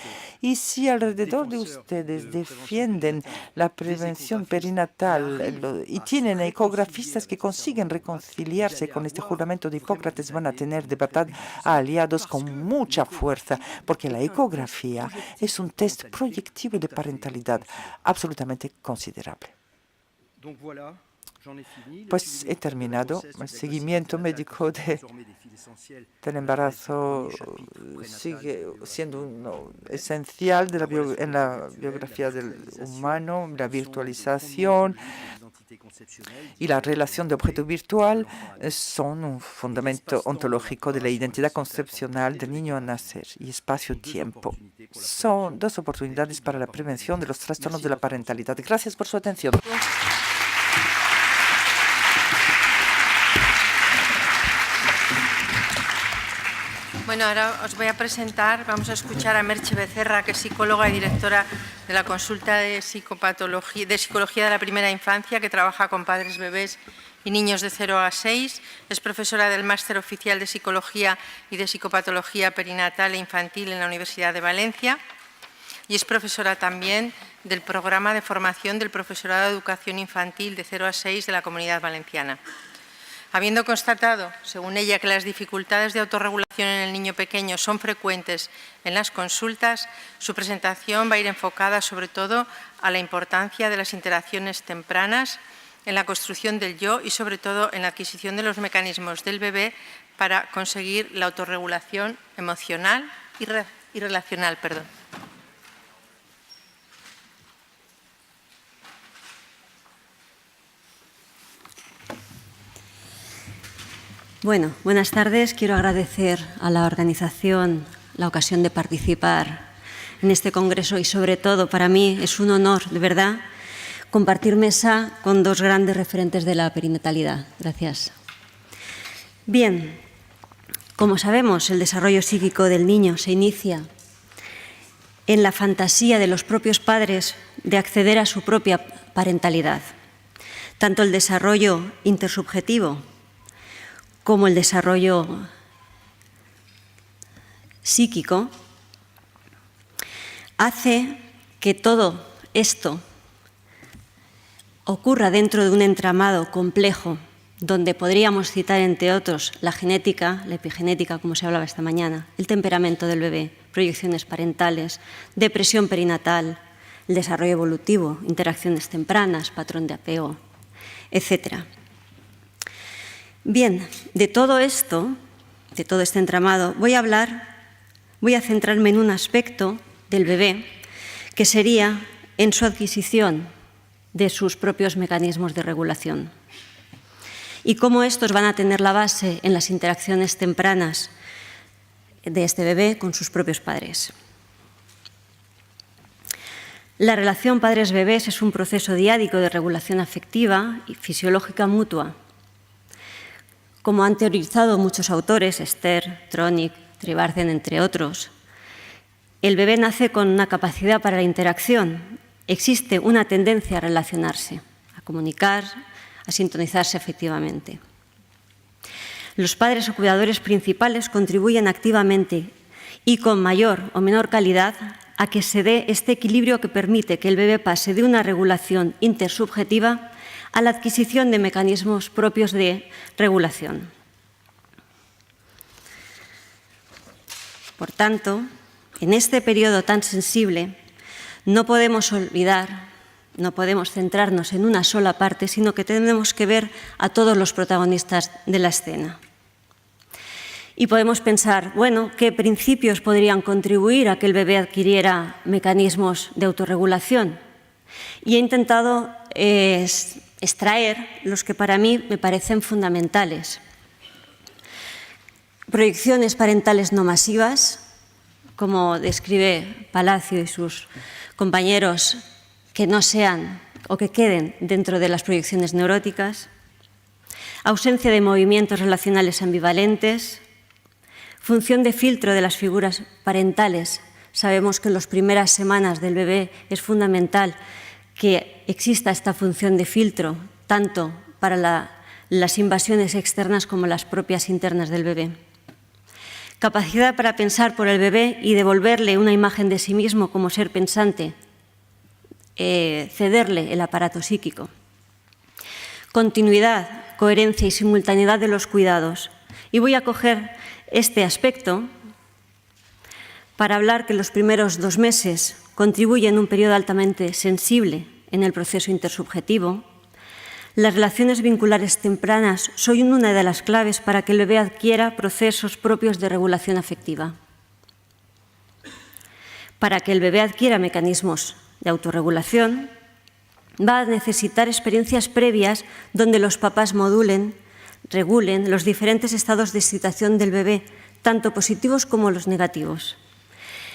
Y si alrededor de ustedes defienden la prevención perinatal y tienen ecografistas que consiguen reconciliarse con este juramento de Hipócrates, van a tener de verdad aliados con mucha fuerza, porque la ecografía es un test proyectivo de parentalidad absolutamente considerable. Pues he terminado. El seguimiento médico del embarazo sigue siendo uno esencial en la biografía del humano, la virtualización y la relación de objeto virtual son un fundamento ontológico de la identidad concepcional del niño a nacer y espacio-tiempo. Son dos oportunidades para la prevención de los trastornos de la parentalidad. Gracias por su atención. Bueno, ahora os voy a presentar, vamos a escuchar a Merche Becerra, que es psicóloga y directora de la consulta de psicología de la primera infancia, que trabaja con padres, bebés y niños de 0 a 6. Es profesora del Máster Oficial de Psicología y de Psicopatología Perinatal e Infantil en la Universidad de Valencia y es profesora también del programa de formación del profesorado de educación infantil de 0 a 6 de la Comunidad Valenciana. Habiendo constatado, según ella, que las dificultades de autorregulación en el niño pequeño son frecuentes en las consultas, su presentación va a ir enfocada sobre todo a la importancia de las interacciones tempranas en la construcción del yo y sobre todo en la adquisición de los mecanismos del bebé para conseguir la autorregulación emocional y relacional. Bueno, buenas tardes. Quiero agradecer a la organización la ocasión de participar en este congreso y sobre todo para mí es un honor, de verdad, compartir mesa con dos grandes referentes de la perinatalidad. Gracias. Bien, como sabemos, el desarrollo psíquico del niño se inicia en la fantasía de los propios padres de acceder a su propia parentalidad. Tanto el desarrollo intersubjetivo como el desarrollo psíquico hace que todo esto ocurra dentro de un entramado complejo donde podríamos citar, entre otros, la genética, la epigenética, como se hablaba esta mañana, el temperamento del bebé, proyecciones parentales, depresión perinatal, el desarrollo evolutivo, interacciones tempranas, patrón de apego, etc. Bien, de todo esto, de todo este entramado, voy a centrarme en un aspecto del bebé que sería en su adquisición de sus propios mecanismos de regulación. Y cómo estos van a tener la base en las interacciones tempranas de este bebé con sus propios padres. La relación padres-bebés es un proceso diádico de regulación afectiva y fisiológica mutua. Como han teorizado muchos autores, Esther, Tronic, Tribarden, entre otros, el bebé nace con una capacidad para la interacción. Existe una tendencia a relacionarse, a comunicar, a sintonizarse afectivamente. Los padres o cuidadores principales contribuyen activamente y con mayor o menor calidad a que se dé este equilibrio que permite que el bebé pase de una regulación intersubjetiva a la adquisición de mecanismos propios de regulación. Por tanto, en este periodo tan sensible, no podemos olvidar, no podemos centrarnos en una sola parte, sino que tenemos que ver a todos los protagonistas de la escena. Y podemos pensar, bueno, ¿qué principios podrían contribuir a que el bebé adquiriera mecanismos de autorregulación? Y he intentado extraer los que para mí me parecen fundamentales. Proyecciones parentales no masivas, como describe Palacio y sus compañeros, que no sean o que queden dentro de las proyecciones neuróticas. Ausencia de movimientos relacionales ambivalentes. Función de filtro de las figuras parentales. Sabemos que en las primeras semanas del bebé es fundamental que exista esta función de filtro, tanto para las invasiones externas como las propias internas del bebé. Capacidad para pensar por el bebé y devolverle una imagen de sí mismo como ser pensante, cederle el aparato psíquico. Continuidad, coherencia y simultaneidad de los cuidados. Y voy a coger este aspecto para hablar que los primeros 2 meses contribuyen un periodo altamente sensible en el proceso intersubjetivo. Las relaciones vinculares tempranas son una de las claves para que el bebé adquiera procesos propios de regulación afectiva. Para que el bebé adquiera mecanismos de autorregulación, va a necesitar experiencias previas donde los papás regulen los diferentes estados de excitación del bebé, tanto positivos como los negativos.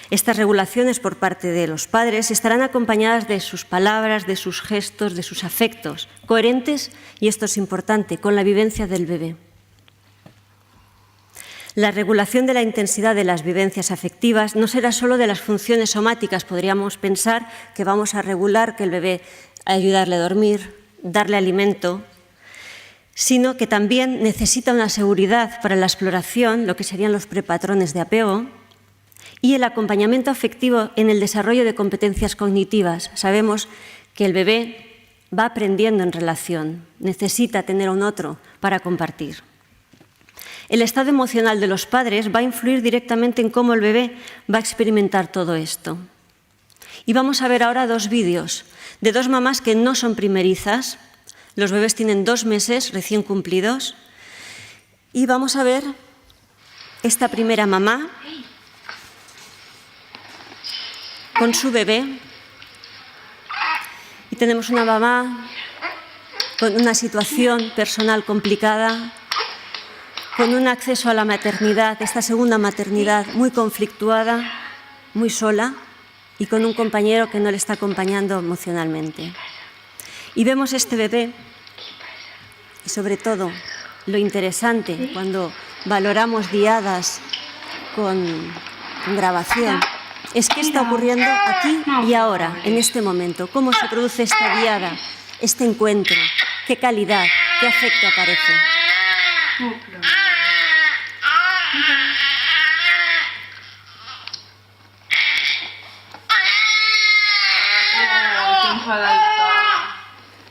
Estas regulaciones por parte de los padres estarán acompañadas de sus palabras, de sus gestos, de sus afectos, coherentes, y esto es importante, con la vivencia del bebé. La regulación de la intensidad de las vivencias afectivas no será solo de las funciones somáticas. Podríamos pensar que vamos a regular que el bebé, ayudarle a dormir, darle alimento, sino que también necesita una seguridad para la exploración, lo que serían los prepatrones de apego, y el acompañamiento afectivo en el desarrollo de competencias cognitivas. Sabemos que el bebé va aprendiendo en relación, necesita tener a un otro para compartir. El estado emocional de los padres va a influir directamente en cómo el bebé va a experimentar todo esto. Y vamos a ver ahora 2 vídeos de 2 mamás que no son primerizas. Los bebés tienen 2 meses recién cumplidos. Y vamos a ver esta primera mamá con su bebé. Y tenemos una mamá con una situación personal complicada, con un acceso a la maternidad, esta segunda maternidad muy conflictuada, muy sola, y con un compañero que no le está acompañando emocionalmente. Y vemos este bebé, y sobre todo lo interesante cuando valoramos diadas con grabación, es qué está ocurriendo aquí y ahora, en este momento, cómo se produce esta diada, este encuentro, qué calidad, qué afecto aparece.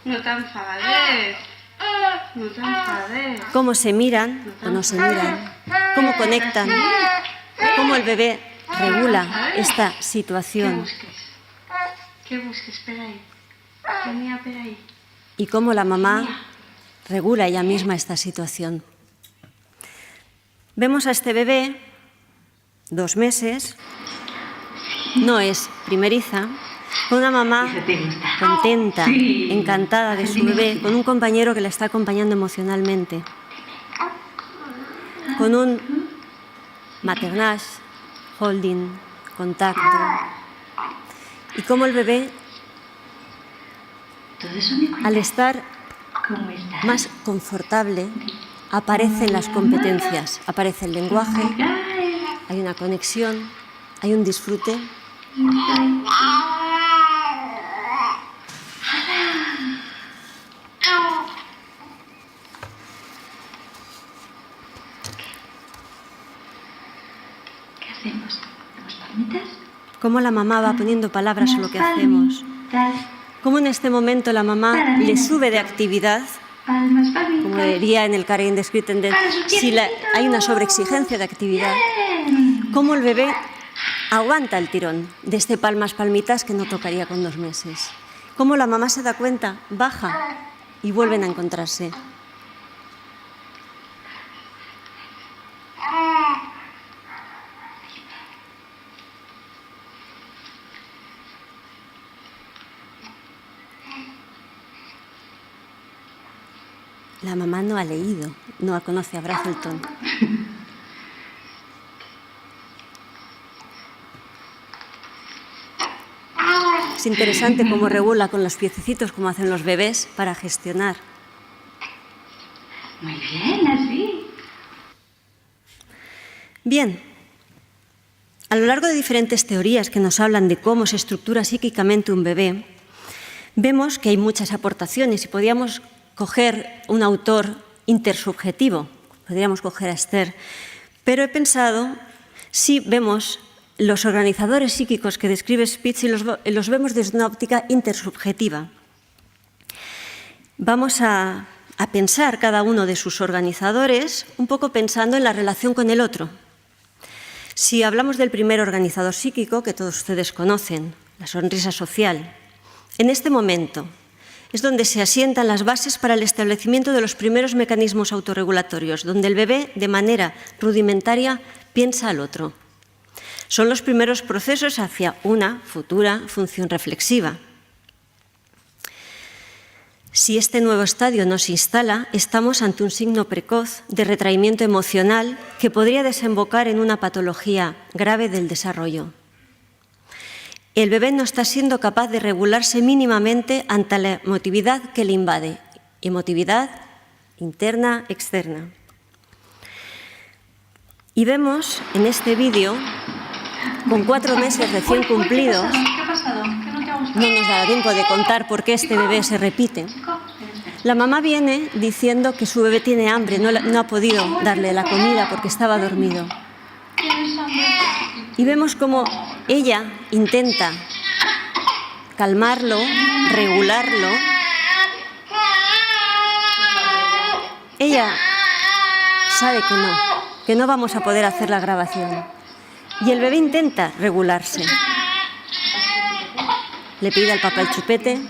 No te enfades. No te enfades. Cómo se miran o no se miran, cómo conectan, cómo el bebé regula esta situación. ¿Qué busques? Espera ahí. Venía, espera ahí. Y cómo la mamá regula ella misma esta situación. Vemos a este bebé, 2 meses, no es primeriza, con una mamá Eso te gusta. contenta, Sí. encantada de su bebé, con un compañero que la está acompañando emocionalmente, con un maternage, holding, contacto, y cómo el bebé, Todo eso me cuenta. al estar ¿Cómo estás? más confortable, aparecen las competencias, aparece el lenguaje, Ay, hay una conexión, hay un disfrute. ¿Qué hacemos? ¿Dos palmitas? Cómo la mamá va poniendo palabras a lo que hacemos. Palmitas, Cómo en este momento la mamá le sube de actividad, palmas, palmitas. como diría en el Carien Descripten, si hay una sobreexigencia de actividad. Bien. Cómo el bebé aguanta el tirón de este palmas palmitas que no tocaría con 2 meses. Cómo la mamá se da cuenta, baja y vuelven a encontrarse. La mamá no ha leído, no conoce a Brazelton. Es interesante cómo regula con los piececitos, como hacen los bebés, para gestionar. Muy bien, así. Bien, a lo largo de diferentes teorías que nos hablan de cómo se estructura psíquicamente un bebé, vemos que hay muchas aportaciones y podríamos coger un autor intersubjetivo, podríamos coger a Esther, pero he pensado, si vemos los organizadores psíquicos que describe Spitz y los vemos desde una óptica intersubjetiva. Vamos a pensar cada uno de sus organizadores un poco pensando en la relación con el otro. Si hablamos del primer organizador psíquico, que todos ustedes conocen, la sonrisa social, en este momento es donde se asientan las bases para el establecimiento de los primeros mecanismos autorregulatorios, donde el bebé, de manera rudimentaria, piensa al otro. Son los primeros procesos hacia una futura función reflexiva. Si este nuevo estadio no se instala, estamos ante un signo precoz de retraimiento emocional que podría desembocar en una patología grave del desarrollo. El bebé no está siendo capaz de regularse mínimamente ante la emotividad que le invade, emotividad interna, externa. Y vemos en este vídeo, con 4 meses recién cumplidos, ¿Qué ha pasado? ¿Qué no te ha gustado? no nos dará tiempo de contar por qué este bebé se repite. La mamá viene diciendo que su bebé tiene hambre, no ha podido darle la comida porque estaba dormido. ¿Tienes hambre? Y vemos cómo ella intenta calmarlo, regularlo. Ella sabe que no vamos a poder hacer la grabación. Y el bebé intenta regularse. Le pide al papá el chupete.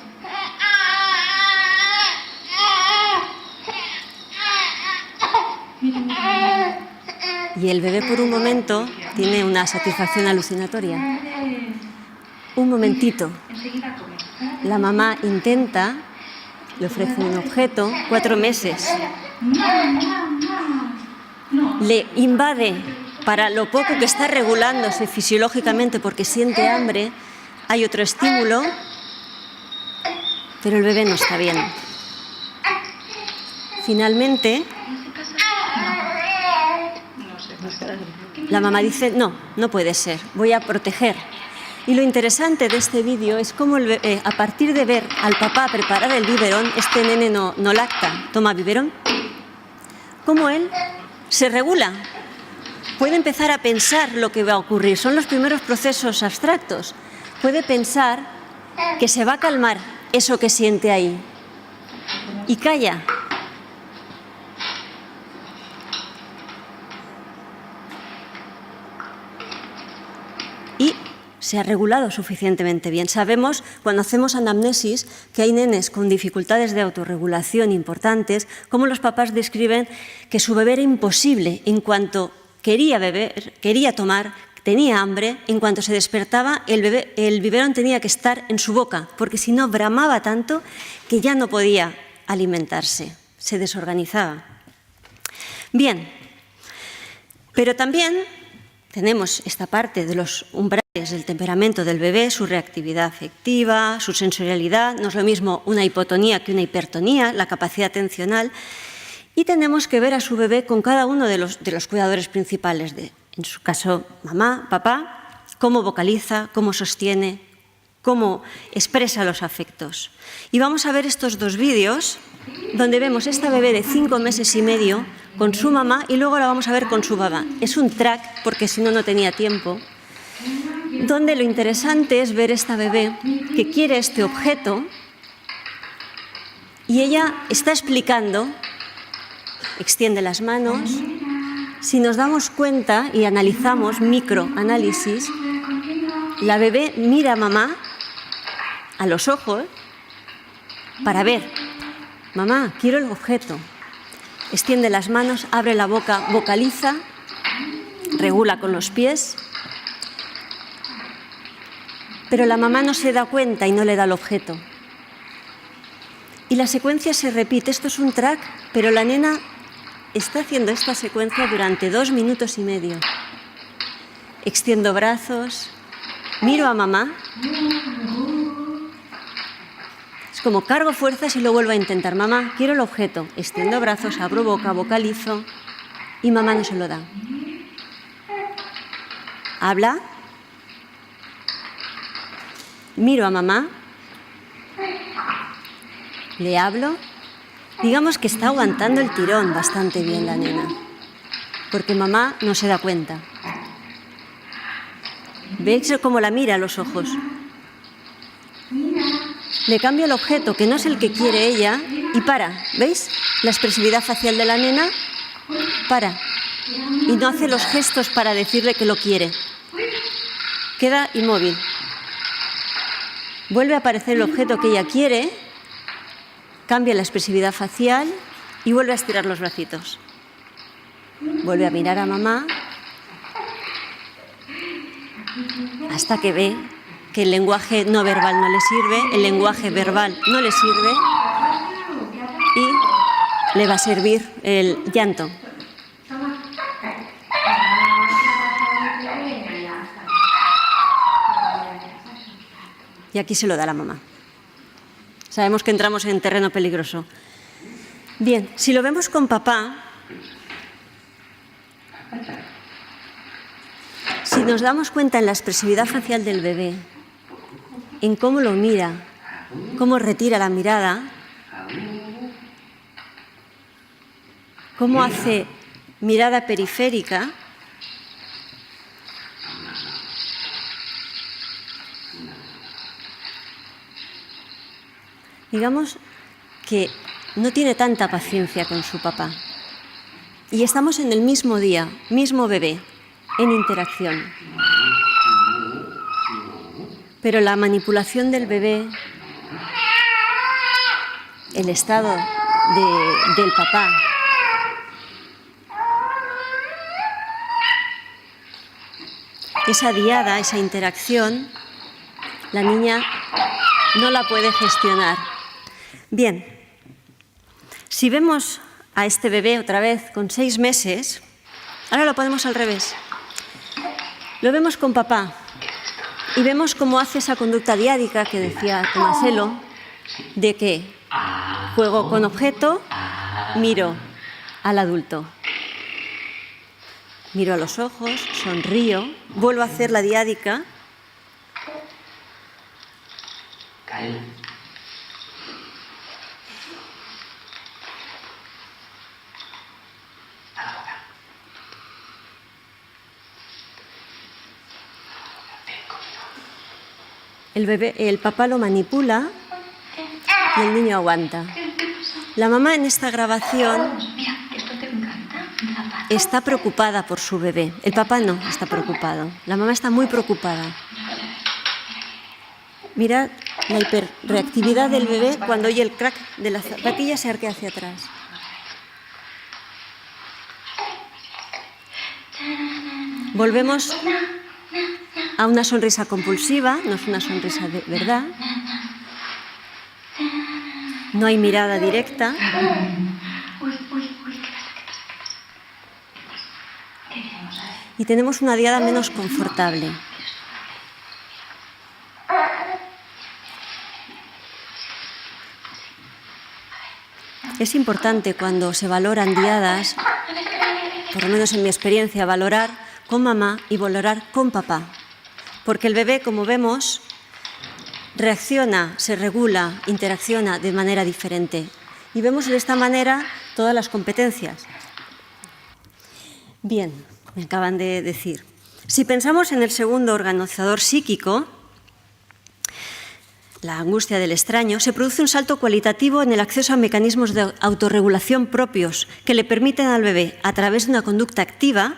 Y el bebé por un momento tiene una satisfacción alucinatoria. Un momentito. Enseguida come. La mamá intenta, le ofrece un objeto, 4 meses. Le invade para lo poco que está regulándose fisiológicamente porque siente hambre, hay otro estímulo, pero el bebé no está bien. Finalmente, la mamá dice, no puede ser, voy a proteger. Y lo interesante de este vídeo es cómo a partir de ver al papá preparar el biberón, este nene no lacta, toma biberón, cómo él se regula. Puede empezar a pensar lo que va a ocurrir. Son los primeros procesos abstractos. Puede pensar que se va a calmar eso que siente ahí. Y calla. Y se ha regulado suficientemente bien. Sabemos, cuando hacemos anamnesis, que hay nenes con dificultades de autorregulación importantes, como los papás describen que su bebé era imposible en cuanto quería beber, quería tomar, tenía hambre, en cuanto se despertaba, el biberón tenía que estar en su boca, porque si no bramaba tanto que ya no podía alimentarse, se desorganizaba. Bien, pero también tenemos esta parte de los umbrales del temperamento del bebé, su reactividad afectiva, su sensorialidad, no es lo mismo una hipotonía que una hipertonía, la capacidad atencional, y tenemos que ver a su bebé con cada uno de los cuidadores principales, en su caso mamá, papá, cómo vocaliza, cómo sostiene, cómo expresa los afectos. Y vamos a ver estos dos vídeos donde vemos esta bebé de 5 meses y medio con su mamá y luego la vamos a ver con su papá. Es un track, porque si no, no tenía tiempo, donde lo interesante es ver esta bebé que quiere este objeto y ella está explicando, extiende las manos. Si nos damos cuenta y analizamos, microanálisis, la bebé mira a mamá a los ojos para ver, mamá, quiero el objeto. Extiende las manos, abre la boca, vocaliza, regula con los pies, pero la mamá no se da cuenta y no le da el objeto. Y la secuencia se repite. Esto es un track, pero la nena está haciendo esta secuencia durante 2 minutos y medio. Extiendo brazos, miro a mamá. Es como cargo fuerzas y lo vuelvo a intentar. Mamá, quiero el objeto. Extiendo brazos, abro boca, vocalizo y mamá no se lo da. Habla. Miro a mamá. Le hablo. Digamos que está aguantando el tirón bastante bien la nena, porque mamá no se da cuenta. ¿Veis cómo la mira a los ojos? Le cambio el objeto, que no es el que quiere ella, y para. ¿Veis? La expresividad facial de la nena para. Y no hace los gestos para decirle que lo quiere. Queda inmóvil. Vuelve a aparecer el objeto que ella quiere, cambia la expresividad facial y vuelve a estirar los bracitos. Vuelve a mirar a mamá hasta que ve que el lenguaje no verbal no le sirve, el lenguaje verbal no le sirve y le va a servir el llanto. Y aquí se lo da la mamá. Sabemos que entramos en terreno peligroso. Bien, si lo vemos con papá, si nos damos cuenta en la expresividad facial del bebé, en cómo lo mira, cómo retira la mirada, cómo hace mirada periférica, digamos que no tiene tanta paciencia con su papá. Y estamos en el mismo día, mismo bebé, en interacción. Pero la manipulación del bebé, el estado del papá, esa diada, esa interacción, la niña no la puede gestionar. Bien, si vemos a este bebé otra vez con 6 meses, ahora lo ponemos al revés. Lo vemos con papá y vemos cómo hace esa conducta diádica que decía Tomaselo, de que juego con objeto, miro al adulto. Miro a los ojos, sonrío, vuelvo a hacer la diádica. El papá lo manipula y el niño aguanta. La mamá en esta grabación está preocupada por su bebé. El papá no está preocupado. La mamá está muy preocupada. Mirad la hiperreactividad del bebé cuando oye el crack de la zapatilla, se arquea hacia atrás. Volvemos a una sonrisa compulsiva, no es una sonrisa de verdad. No hay mirada directa. Y tenemos una diada menos confortable. Es importante cuando se valoran diadas, por lo menos en mi experiencia, valorar con mamá y valorar con papá. Porque el bebé, como vemos, reacciona, se regula, interacciona de manera diferente. Y vemos de esta manera todas las competencias. Bien, me acaban de decir. Si pensamos en el segundo organizador psíquico, la angustia del extraño, se produce un salto cualitativo en el acceso a mecanismos de autorregulación propios que le permiten al bebé, a través de una conducta activa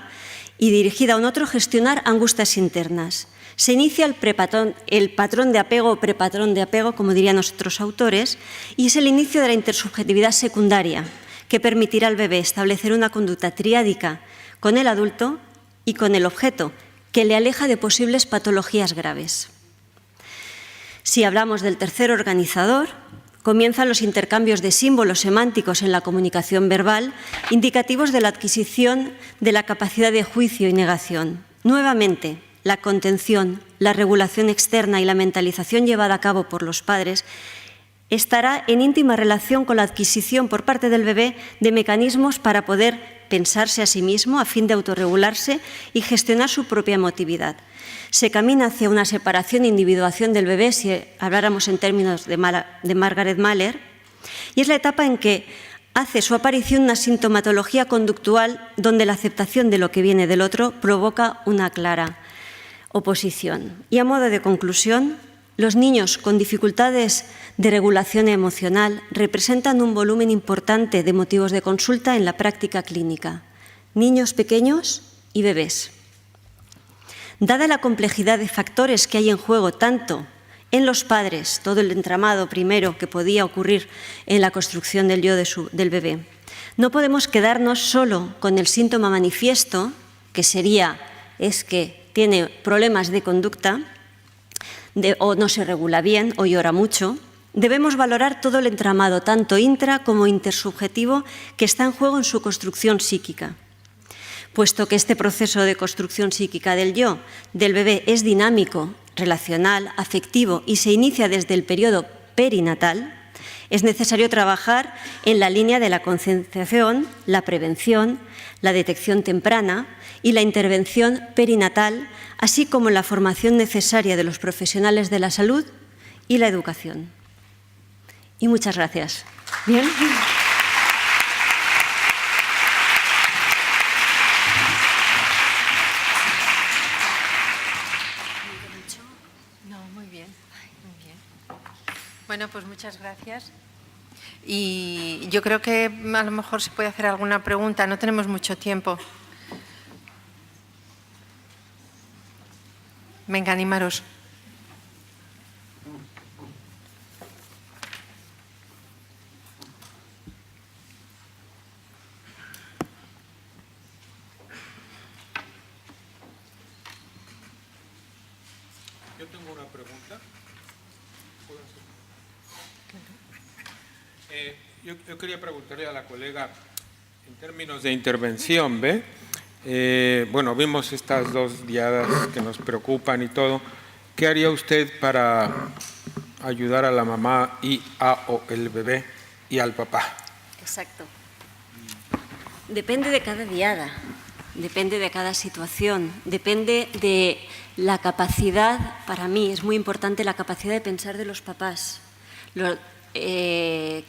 y dirigida a un otro, gestionar angustias internas. Se inicia el patrón de apego o prepatrón de apego, como dirían nuestros autores, y es el inicio de la intersubjetividad secundaria, que permitirá al bebé establecer una conducta triádica con el adulto y con el objeto, que le aleja de posibles patologías graves. Si hablamos del tercer organizador, comienzan los intercambios de símbolos semánticos en la comunicación verbal, indicativos de la adquisición de la capacidad de juicio y negación. Nuevamente, la contención, la regulación externa y la mentalización llevada a cabo por los padres estará en íntima relación con la adquisición por parte del bebé de mecanismos para poder pensarse a sí mismo a fin de autorregularse y gestionar su propia emotividad. Se camina hacia una separación e individuación del bebé, si habláramos en términos de Margaret Mahler, y es la etapa en que hace su aparición una sintomatología conductual donde la aceptación de lo que viene del otro provoca una clara oposición. Y a modo de conclusión, los niños con dificultades de regulación emocional representan un volumen importante de motivos de consulta en la práctica clínica. Niños pequeños y bebés. Dada la complejidad de factores que hay en juego tanto en los padres, todo el entramado primero que podía ocurrir en la construcción del yo del bebé, no podemos quedarnos solo con el síntoma manifiesto, que es que tiene problemas de conducta, o no se regula bien, o llora mucho. Debemos valorar todo el entramado, tanto intra como intersubjetivo, que está en juego en su construcción psíquica. Puesto que este proceso de construcción psíquica del yo del bebé es dinámico, relacional, afectivo y se inicia desde el periodo perinatal, es necesario trabajar en la línea de la concienciación, la prevención, la detección temprana y la intervención perinatal, así como la formación necesaria de los profesionales de la salud y la educación. Y muchas gracias. Bien. No, muy bien. Bueno, pues muchas gracias. Y yo creo que a lo mejor se puede hacer alguna pregunta. No tenemos mucho tiempo. Venga, animaros. Yo tengo una pregunta. ¿Puedo hacer? Yo quería preguntarle a la colega, en términos de intervención, ¿ve? Bueno, vimos estas dos diadas que nos preocupan y todo. ¿Qué haría usted para ayudar a la mamá y o el bebé y al papá? Exacto. Depende de cada diada, depende de cada situación, depende de la capacidad, para mí es muy importante la capacidad de pensar de los papás,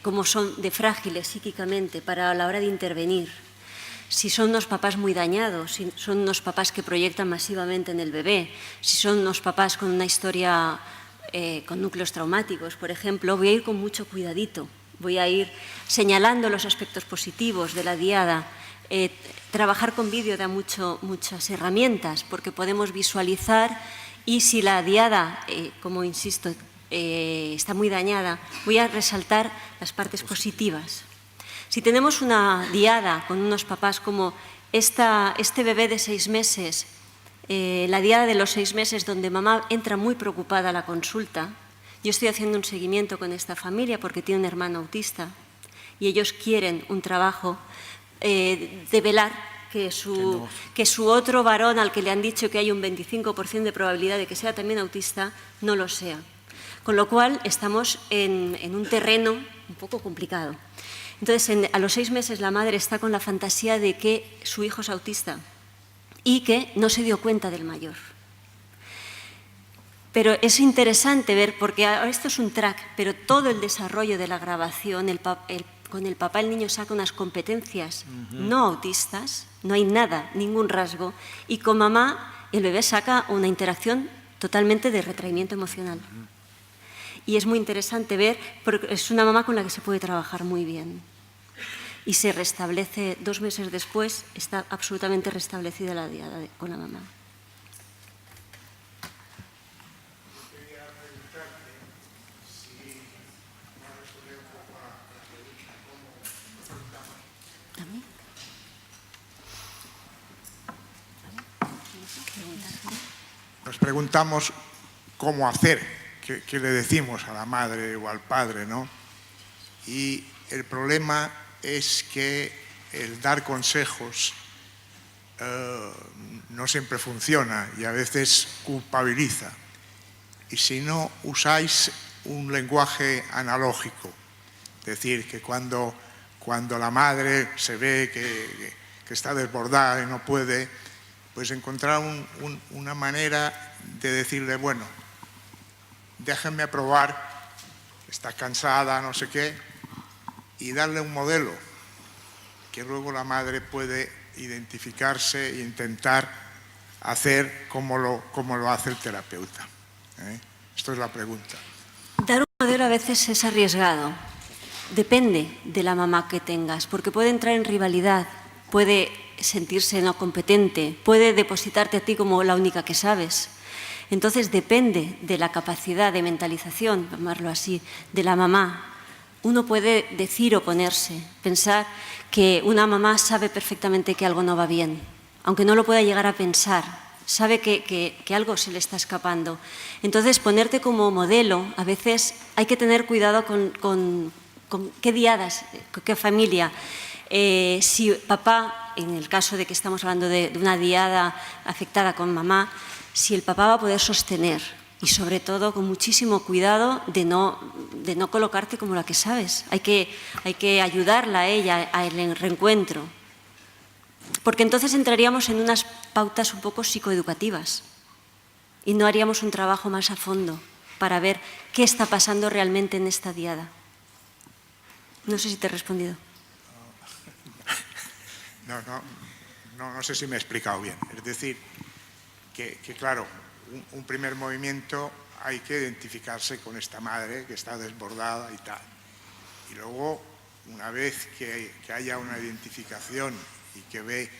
cómo son de frágiles psíquicamente para la hora de intervenir. Si son unos papás muy dañados, si son unos papás que proyectan masivamente en el bebé, si son unos papás con una historia con núcleos traumáticos, por ejemplo, voy a ir con mucho cuidadito, voy a ir señalando los aspectos positivos de la diada. Trabajar con vídeo da muchas herramientas porque podemos visualizar, y si la diada, como insisto, está muy dañada, voy a resaltar las partes positivas. Si tenemos una diada con unos papás como este bebé de 6 meses la diada de los 6 meses, donde mamá entra muy preocupada a la consulta. Yo estoy haciendo un seguimiento con esta familia porque tiene un hermano autista y ellos quieren un trabajo de velar que su otro varón, al que le han dicho que hay un 25% de probabilidad de que sea también autista, no lo sea. Con lo cual, estamos en un terreno un poco complicado. Entonces, a los 6 meses, la madre está con la fantasía de que su hijo es autista y que no se dio cuenta del mayor. Pero es interesante ver, porque esto es un track, pero todo el desarrollo de la grabación, con el papá el niño saca unas competencias no autistas, no hay nada, ningún rasgo, y con mamá el bebé saca una interacción totalmente de retraimiento emocional. Y es muy interesante ver, porque es una mamá con la que se puede trabajar muy bien. Y se restablece, 2 meses después, está absolutamente restablecida la diada con la mamá. Nos preguntamos cómo hacer, qué le decimos a la madre o al padre, ¿no? Y el problema es que el dar consejos no siempre funciona y a veces culpabiliza. Y si no usáis un lenguaje analógico, es decir, que cuando la madre se ve que está desbordada y no puede, pues encontrar una manera de decirle, bueno, déjenme probar, está cansada, no sé qué, y darle un modelo que luego la madre puede identificarse e intentar hacer como lo hace el terapeuta. Esto es la pregunta. Dar un modelo a veces es arriesgado. Depende de la mamá que tengas, porque puede entrar en rivalidad, puede sentirse no competente, puede depositarte a ti como la única que sabes. Entonces depende de la capacidad de mentalización, llamarlo así, de la mamá. Uno puede decir o ponerse, pensar que una mamá sabe perfectamente que algo no va bien, aunque no lo pueda llegar a pensar, sabe que algo se le está escapando. Entonces, ponerte como modelo, a veces hay que tener cuidado con qué diadas, con qué familia. Si papá, en el caso de que estamos hablando de una diada afectada con mamá, si el papá va a poder sostener y sobre todo con muchísimo cuidado de no colocarte como la que sabes. Hay que ayudarla a ella al reencuentro, porque entonces entraríamos en unas pautas un poco psicoeducativas y no haríamos un trabajo más a fondo para ver qué está pasando realmente en esta diada. No sé si te he respondido. No sé si me he explicado bien. Es decir, que claro, un primer movimiento hay que identificarse con esta madre que está desbordada y tal. Y luego, una vez que haya una identificación y que ve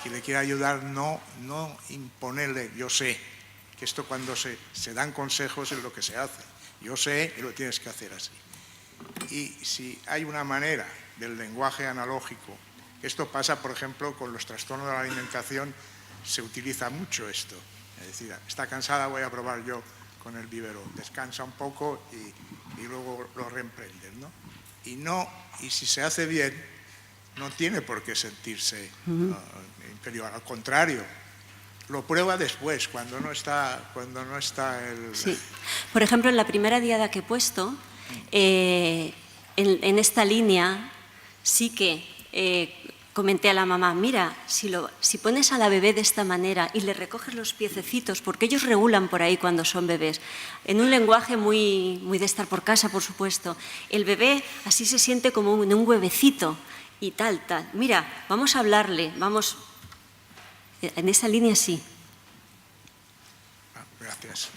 que le quiere ayudar, no imponerle, yo sé, que esto cuando se dan consejos es lo que se hace. Yo sé y lo tienes que hacer así. Y si hay una manera del lenguaje analógico, esto pasa, por ejemplo, con los trastornos de la alimentación, se utiliza mucho esto. Es decir, está cansada, voy a probar yo con el biberón. Descansa un poco y luego lo reemprendes, ¿no? Y si se hace bien, no tiene por qué sentirse inferior. Al contrario, lo prueba después, cuando no está el... Sí. Por ejemplo, en la primera diada que he puesto, en esta línea sí que comenté a la mamá, mira, si pones a la bebé de esta manera y le recoges los piececitos, porque ellos regulan por ahí cuando son bebés, en un lenguaje muy de estar por casa, por supuesto, el bebé así se siente como en un huevecito y tal. Mira, vamos a hablarle, vamos... En esa línea sí. Gracias.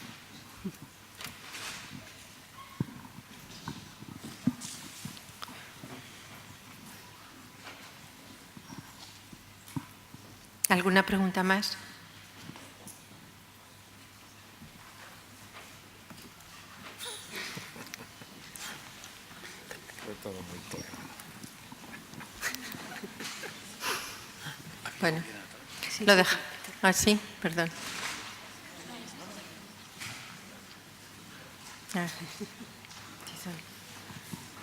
¿Alguna pregunta más? Bueno, lo dejo. Ah, sí, perdón. Ah.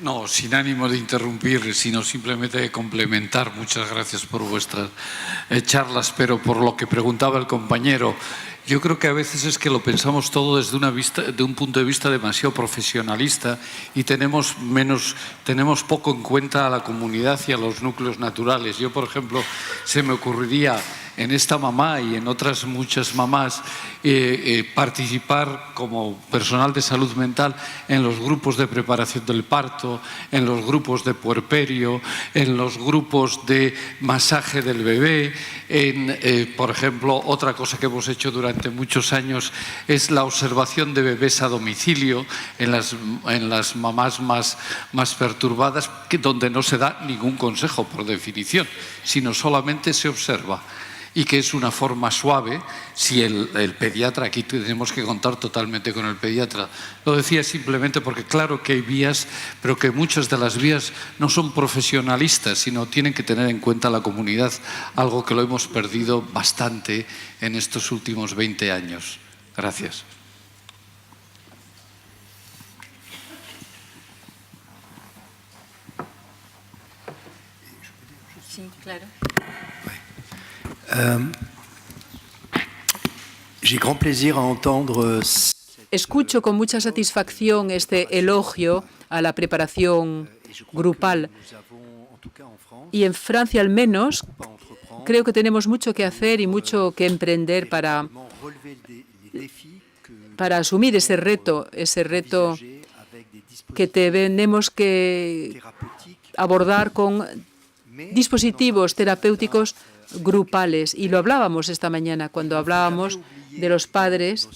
No, sin ánimo de interrumpir, sino simplemente de complementar. Muchas gracias por vuestras charlas, pero por lo que preguntaba el compañero, yo creo que a veces es que lo pensamos todo desde un punto de vista demasiado profesionalista y tenemos poco en cuenta a la comunidad y a los núcleos naturales. Yo, por ejemplo, se me ocurriría en esta mamá y en otras muchas mamás participar como personal de salud mental en los grupos de preparación del parto, en los grupos de puerperio, en los grupos de masaje del bebé, por ejemplo, otra cosa que hemos hecho durante muchos años es la observación de bebés a domicilio en las mamás más perturbadas, donde no se da ningún consejo por definición, sino solamente se observa. Y que es una forma suave si el pediatra, aquí tenemos que contar totalmente con el pediatra. Lo decía simplemente porque claro que hay vías, pero que muchas de las vías no son profesionalistas, sino tienen que tener en cuenta la comunidad, algo que lo hemos perdido bastante en estos últimos 20 años. Gracias. Sí, claro. Escucho con mucha satisfacción este elogio a la preparación grupal. Y en Francia, al menos, creo que tenemos mucho que hacer y mucho que emprender para asumir ese reto que tenemos que abordar con dispositivos terapéuticos grupales. Y lo hablábamos esta mañana cuando hablábamos de los padres.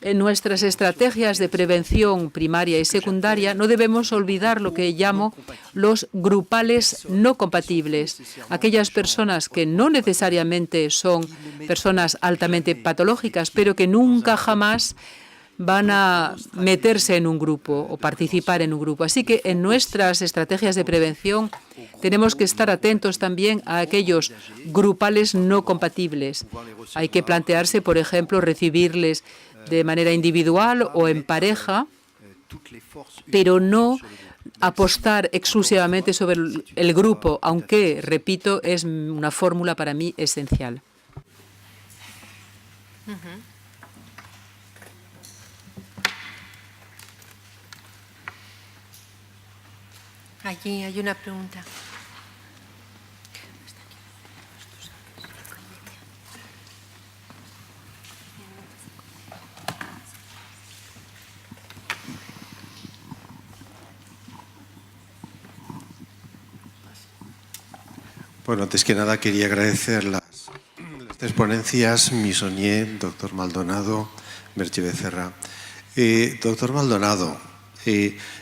En nuestras estrategias de prevención primaria y secundaria no debemos olvidar lo que llamo los grupales no compatibles. Aquellas personas que no necesariamente son personas altamente patológicas, pero que nunca jamás van a meterse en un grupo o participar en un grupo. Así que en nuestras estrategias de prevención tenemos que estar atentos también a aquellos grupales no compatibles. Hay que plantearse, por ejemplo, recibirles de manera individual o en pareja, pero no apostar exclusivamente sobre el grupo, aunque, repito, es una fórmula para mí esencial. Allí hay una pregunta. Bueno, antes que nada quería agradecer las tres ponencias, Misonier, doctor Maldonado, Merche Becerra. Doctor Maldonado,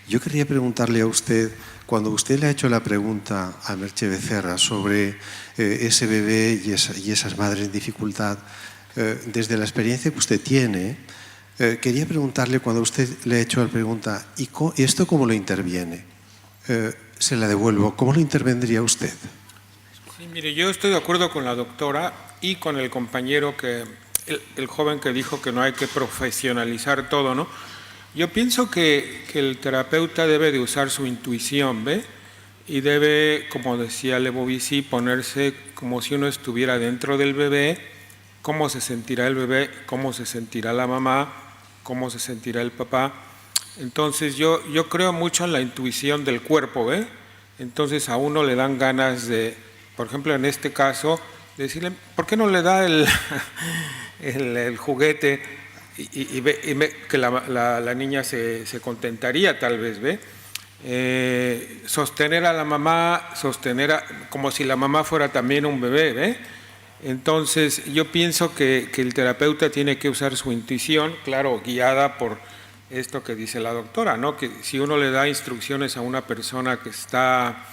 yo quería preguntarle a usted, cuando usted le ha hecho la pregunta a Merche Becerra sobre ese bebé y esas madres en dificultad, desde la experiencia que usted tiene, quería preguntarle, cuando usted le ha hecho la pregunta, ¿y esto cómo lo interviene? Se la devuelvo, ¿cómo lo intervendría usted? Sí, mire, yo estoy de acuerdo con la doctora y con el compañero, el joven que dijo que no hay que profesionalizar todo, ¿no? Yo pienso que el terapeuta debe de usar su intuición, ¿ve? Y debe, como decía Lebovici, ponerse como si uno estuviera dentro del bebé, cómo se sentirá el bebé, cómo se sentirá la mamá, cómo se sentirá el papá. Entonces yo creo mucho en la intuición del cuerpo, ¿ve? Entonces a uno le dan ganas de, por ejemplo, en este caso, decirle, ¿por qué no le da el juguete? Y que la niña se contentaría, tal vez, ¿ve? Sostener a la mamá, como si la mamá fuera también un bebé, ¿ve? Entonces, yo pienso que el terapeuta tiene que usar su intuición, claro, guiada por esto que dice la doctora, ¿no? Que si uno le da instrucciones a una persona que está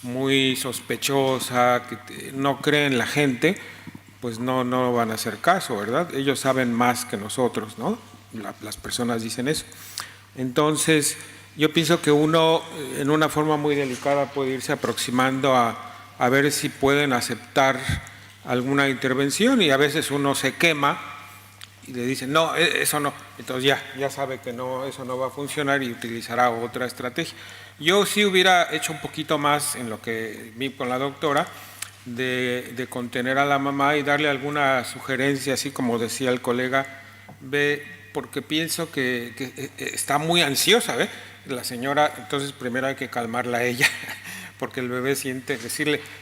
muy sospechosa, que no cree en la gente, pues no van a hacer caso, ¿verdad? Ellos saben más que nosotros, ¿no? Las personas dicen eso. Entonces, yo pienso que uno, en una forma muy delicada, puede irse aproximando a ver si pueden aceptar alguna intervención y a veces uno se quema y le dicen, no, eso no. Entonces ya sabe que no, eso no va a funcionar y utilizará otra estrategia. Yo sí hubiera hecho un poquito más en lo que vi con la doctora, de contener a la mamá y darle alguna sugerencia, así como decía el colega, porque pienso que está muy ansiosa, ¿ve? La señora, entonces primero hay que calmarla a ella, porque el bebé siente,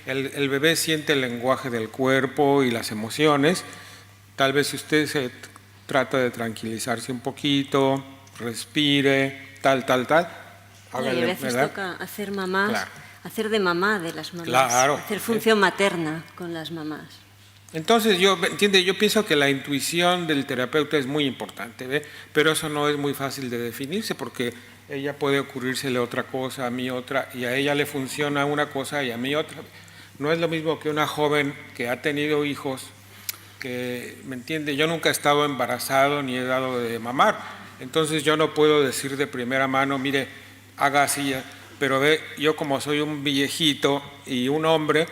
el bebé siente el lenguaje del cuerpo y las emociones. Tal vez si usted se trata de tranquilizarse un poquito, respire, tal. Hágale, y a veces toca hacer mamás, claro, hacer de mamá de las mamás, claro, hacer función materna con las mamás. Entonces, yo pienso que la intuición del terapeuta es muy importante, ¿ve? Pero eso no es muy fácil de definirse porque ella puede ocurrírsele otra cosa, a mí otra, y a ella le funciona una cosa y a mí otra. No es lo mismo que una joven que ha tenido hijos, que, ¿me entiende? Yo nunca he estado embarazado ni he dado de mamar, entonces yo no puedo decir de primera mano, mire, haga así, pero ve, yo como soy un viejito y un hombre,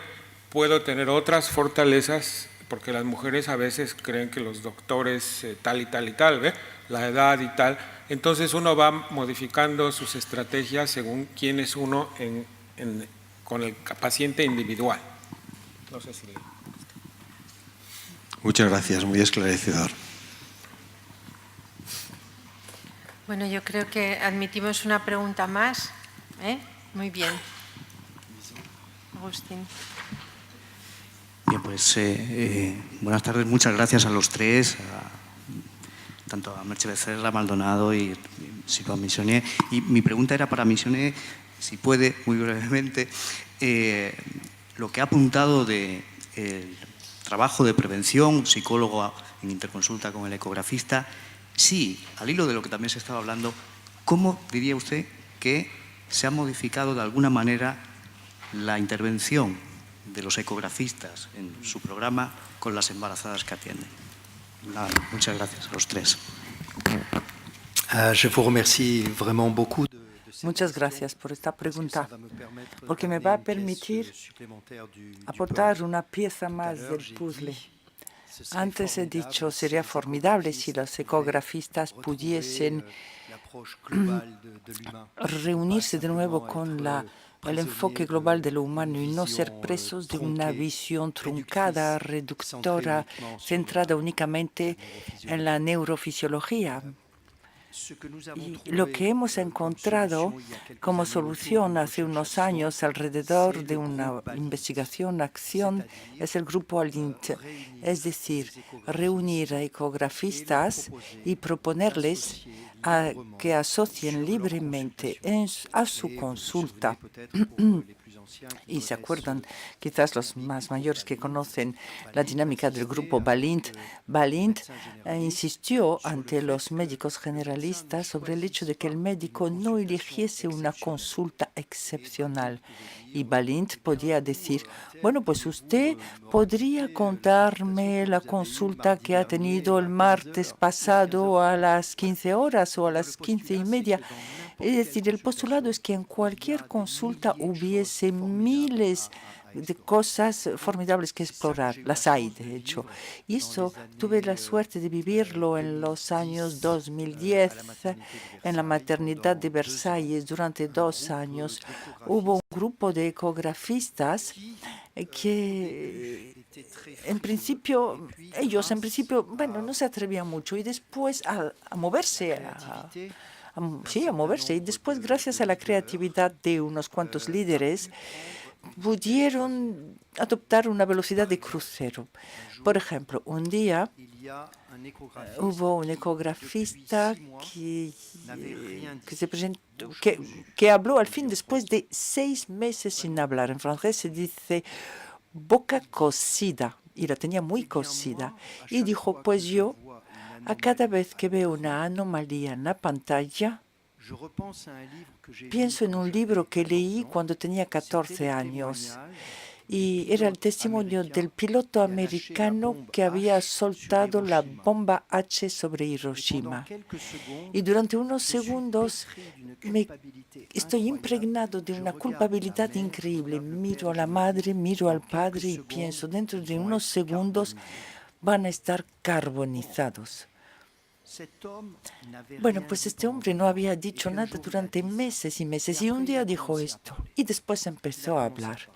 puedo tener otras fortalezas, porque las mujeres a veces creen que los doctores tal y tal, ¿ve? La edad y tal. Entonces uno va modificando sus estrategias según quién es uno con el paciente individual. No sé si le... Muchas gracias, muy esclarecedor. Bueno, yo creo que admitimos una pregunta más. Muy bien. Agustín. Bien, pues buenas tardes, muchas gracias a los tres, tanto a Merche Becerra, Maldonado y Silva Misonier. Y mi pregunta era para Misonier, si puede, muy brevemente, lo que ha apuntado del trabajo de prevención, psicólogo en interconsulta con el ecografista, sí, al hilo de lo que también se estaba hablando, ¿cómo diría usted que se ha modificado de alguna manera la intervención de los ecografistas en su programa con las embarazadas que atienden? Nada, muchas gracias a los tres. Je vous remercie vraiment beaucoup. Muchas gracias por esta pregunta, porque me va a permitir aportar una pieza más del puzzle. Antes he dicho, sería formidable si los ecografistas pudiesen reunirse de nuevo con el enfoque global de lo humano y no ser presos de una visión truncada, reductora, centrada únicamente en la neurofisiología. Y lo que hemos encontrado como solución hace unos años alrededor de una investigación-acción es el grupo ALINT, es decir, reunir a ecografistas y proponerles que asocien libremente a su consulta. Y se acuerdan, quizás los más mayores que conocen la dinámica del grupo Balint. Balint insistió ante los médicos generalistas sobre el hecho de que el médico no eligiese una consulta excepcional. Y Balint podía decir, bueno, pues usted podría contarme la consulta que ha tenido el martes pasado a las 15 horas o a las 15:30. Es decir, el postulado es que en cualquier consulta hubiese miles de cosas formidables que explorar. Las hay, de hecho. Y eso tuve la suerte de vivirlo en los años 2010, en la maternidad de Versalles. Durante 2 años hubo un grupo de ecografistas que en principio, bueno, no se atrevían mucho y después a moverse, a moverse. Y después, gracias a la creatividad de unos cuantos líderes, pudieron adoptar una velocidad de crucero. Por ejemplo, un día hubo un ecografista que se presentó, que habló al fin después de 6 meses sin hablar. En francés se dice boca cosida, y la tenía muy cosida. Y dijo, pues yo, a cada vez que veo una anomalía en la pantalla, pienso en un libro que leí cuando tenía 14 años y era el testimonio del piloto americano que había soltado la bomba H sobre Hiroshima. Y durante unos segundos estoy impregnado de una culpabilidad increíble. Miro a la madre, miro al padre y pienso, dentro de unos segundos van a estar carbonizados. Bueno, pues este hombre no había dicho nada durante meses y meses y un día dijo esto y después empezó a hablar.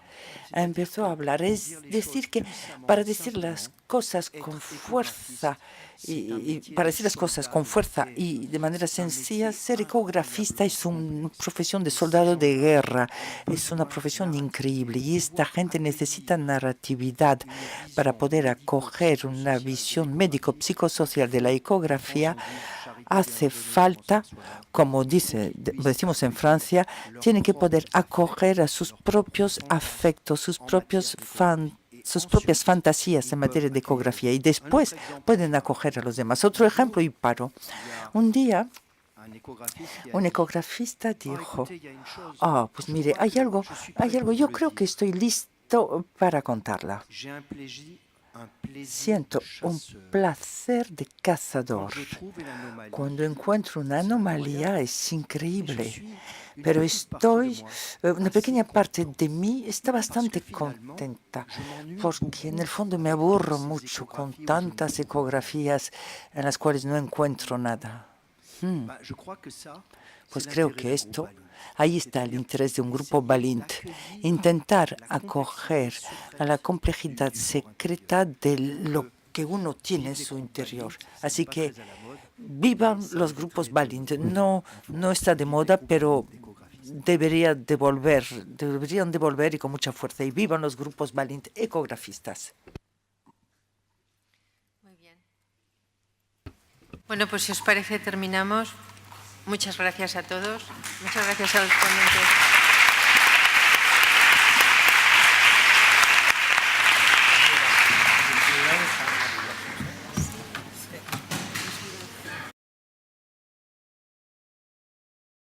Es decir, que para decir las cosas con fuerza y de manera sencilla, ser ecografista es una profesión de soldado de guerra, es una profesión increíble y esta gente necesita narratividad para poder acoger una visión médico-psicosocial de la ecografía. Hace falta, como decimos en Francia, tienen que poder acoger a sus propios afectos, sus propias fantasías en materia de ecografía y después pueden acoger a los demás. Otro ejemplo y paro. Un día un ecografista dijo, pues mire, hay algo, yo creo que estoy listo para contarla. Siento un placer de cazador. Cuando encuentro una anomalía es increíble, pero una pequeña parte de mí está bastante contenta, porque en el fondo me aburro mucho con tantas ecografías en las cuales no encuentro nada. Pues creo que ahí está el interés de un grupo valiente, intentar acoger a la complejidad secreta de lo que uno tiene en su interior. Así que vivan los grupos valientes. No está de moda, pero deberían devolver y con mucha fuerza. Y vivan los grupos valientes ecografistas. Muy bien. Bueno, pues si os parece terminamos. Muchas gracias a todos. Muchas gracias a los ponentes.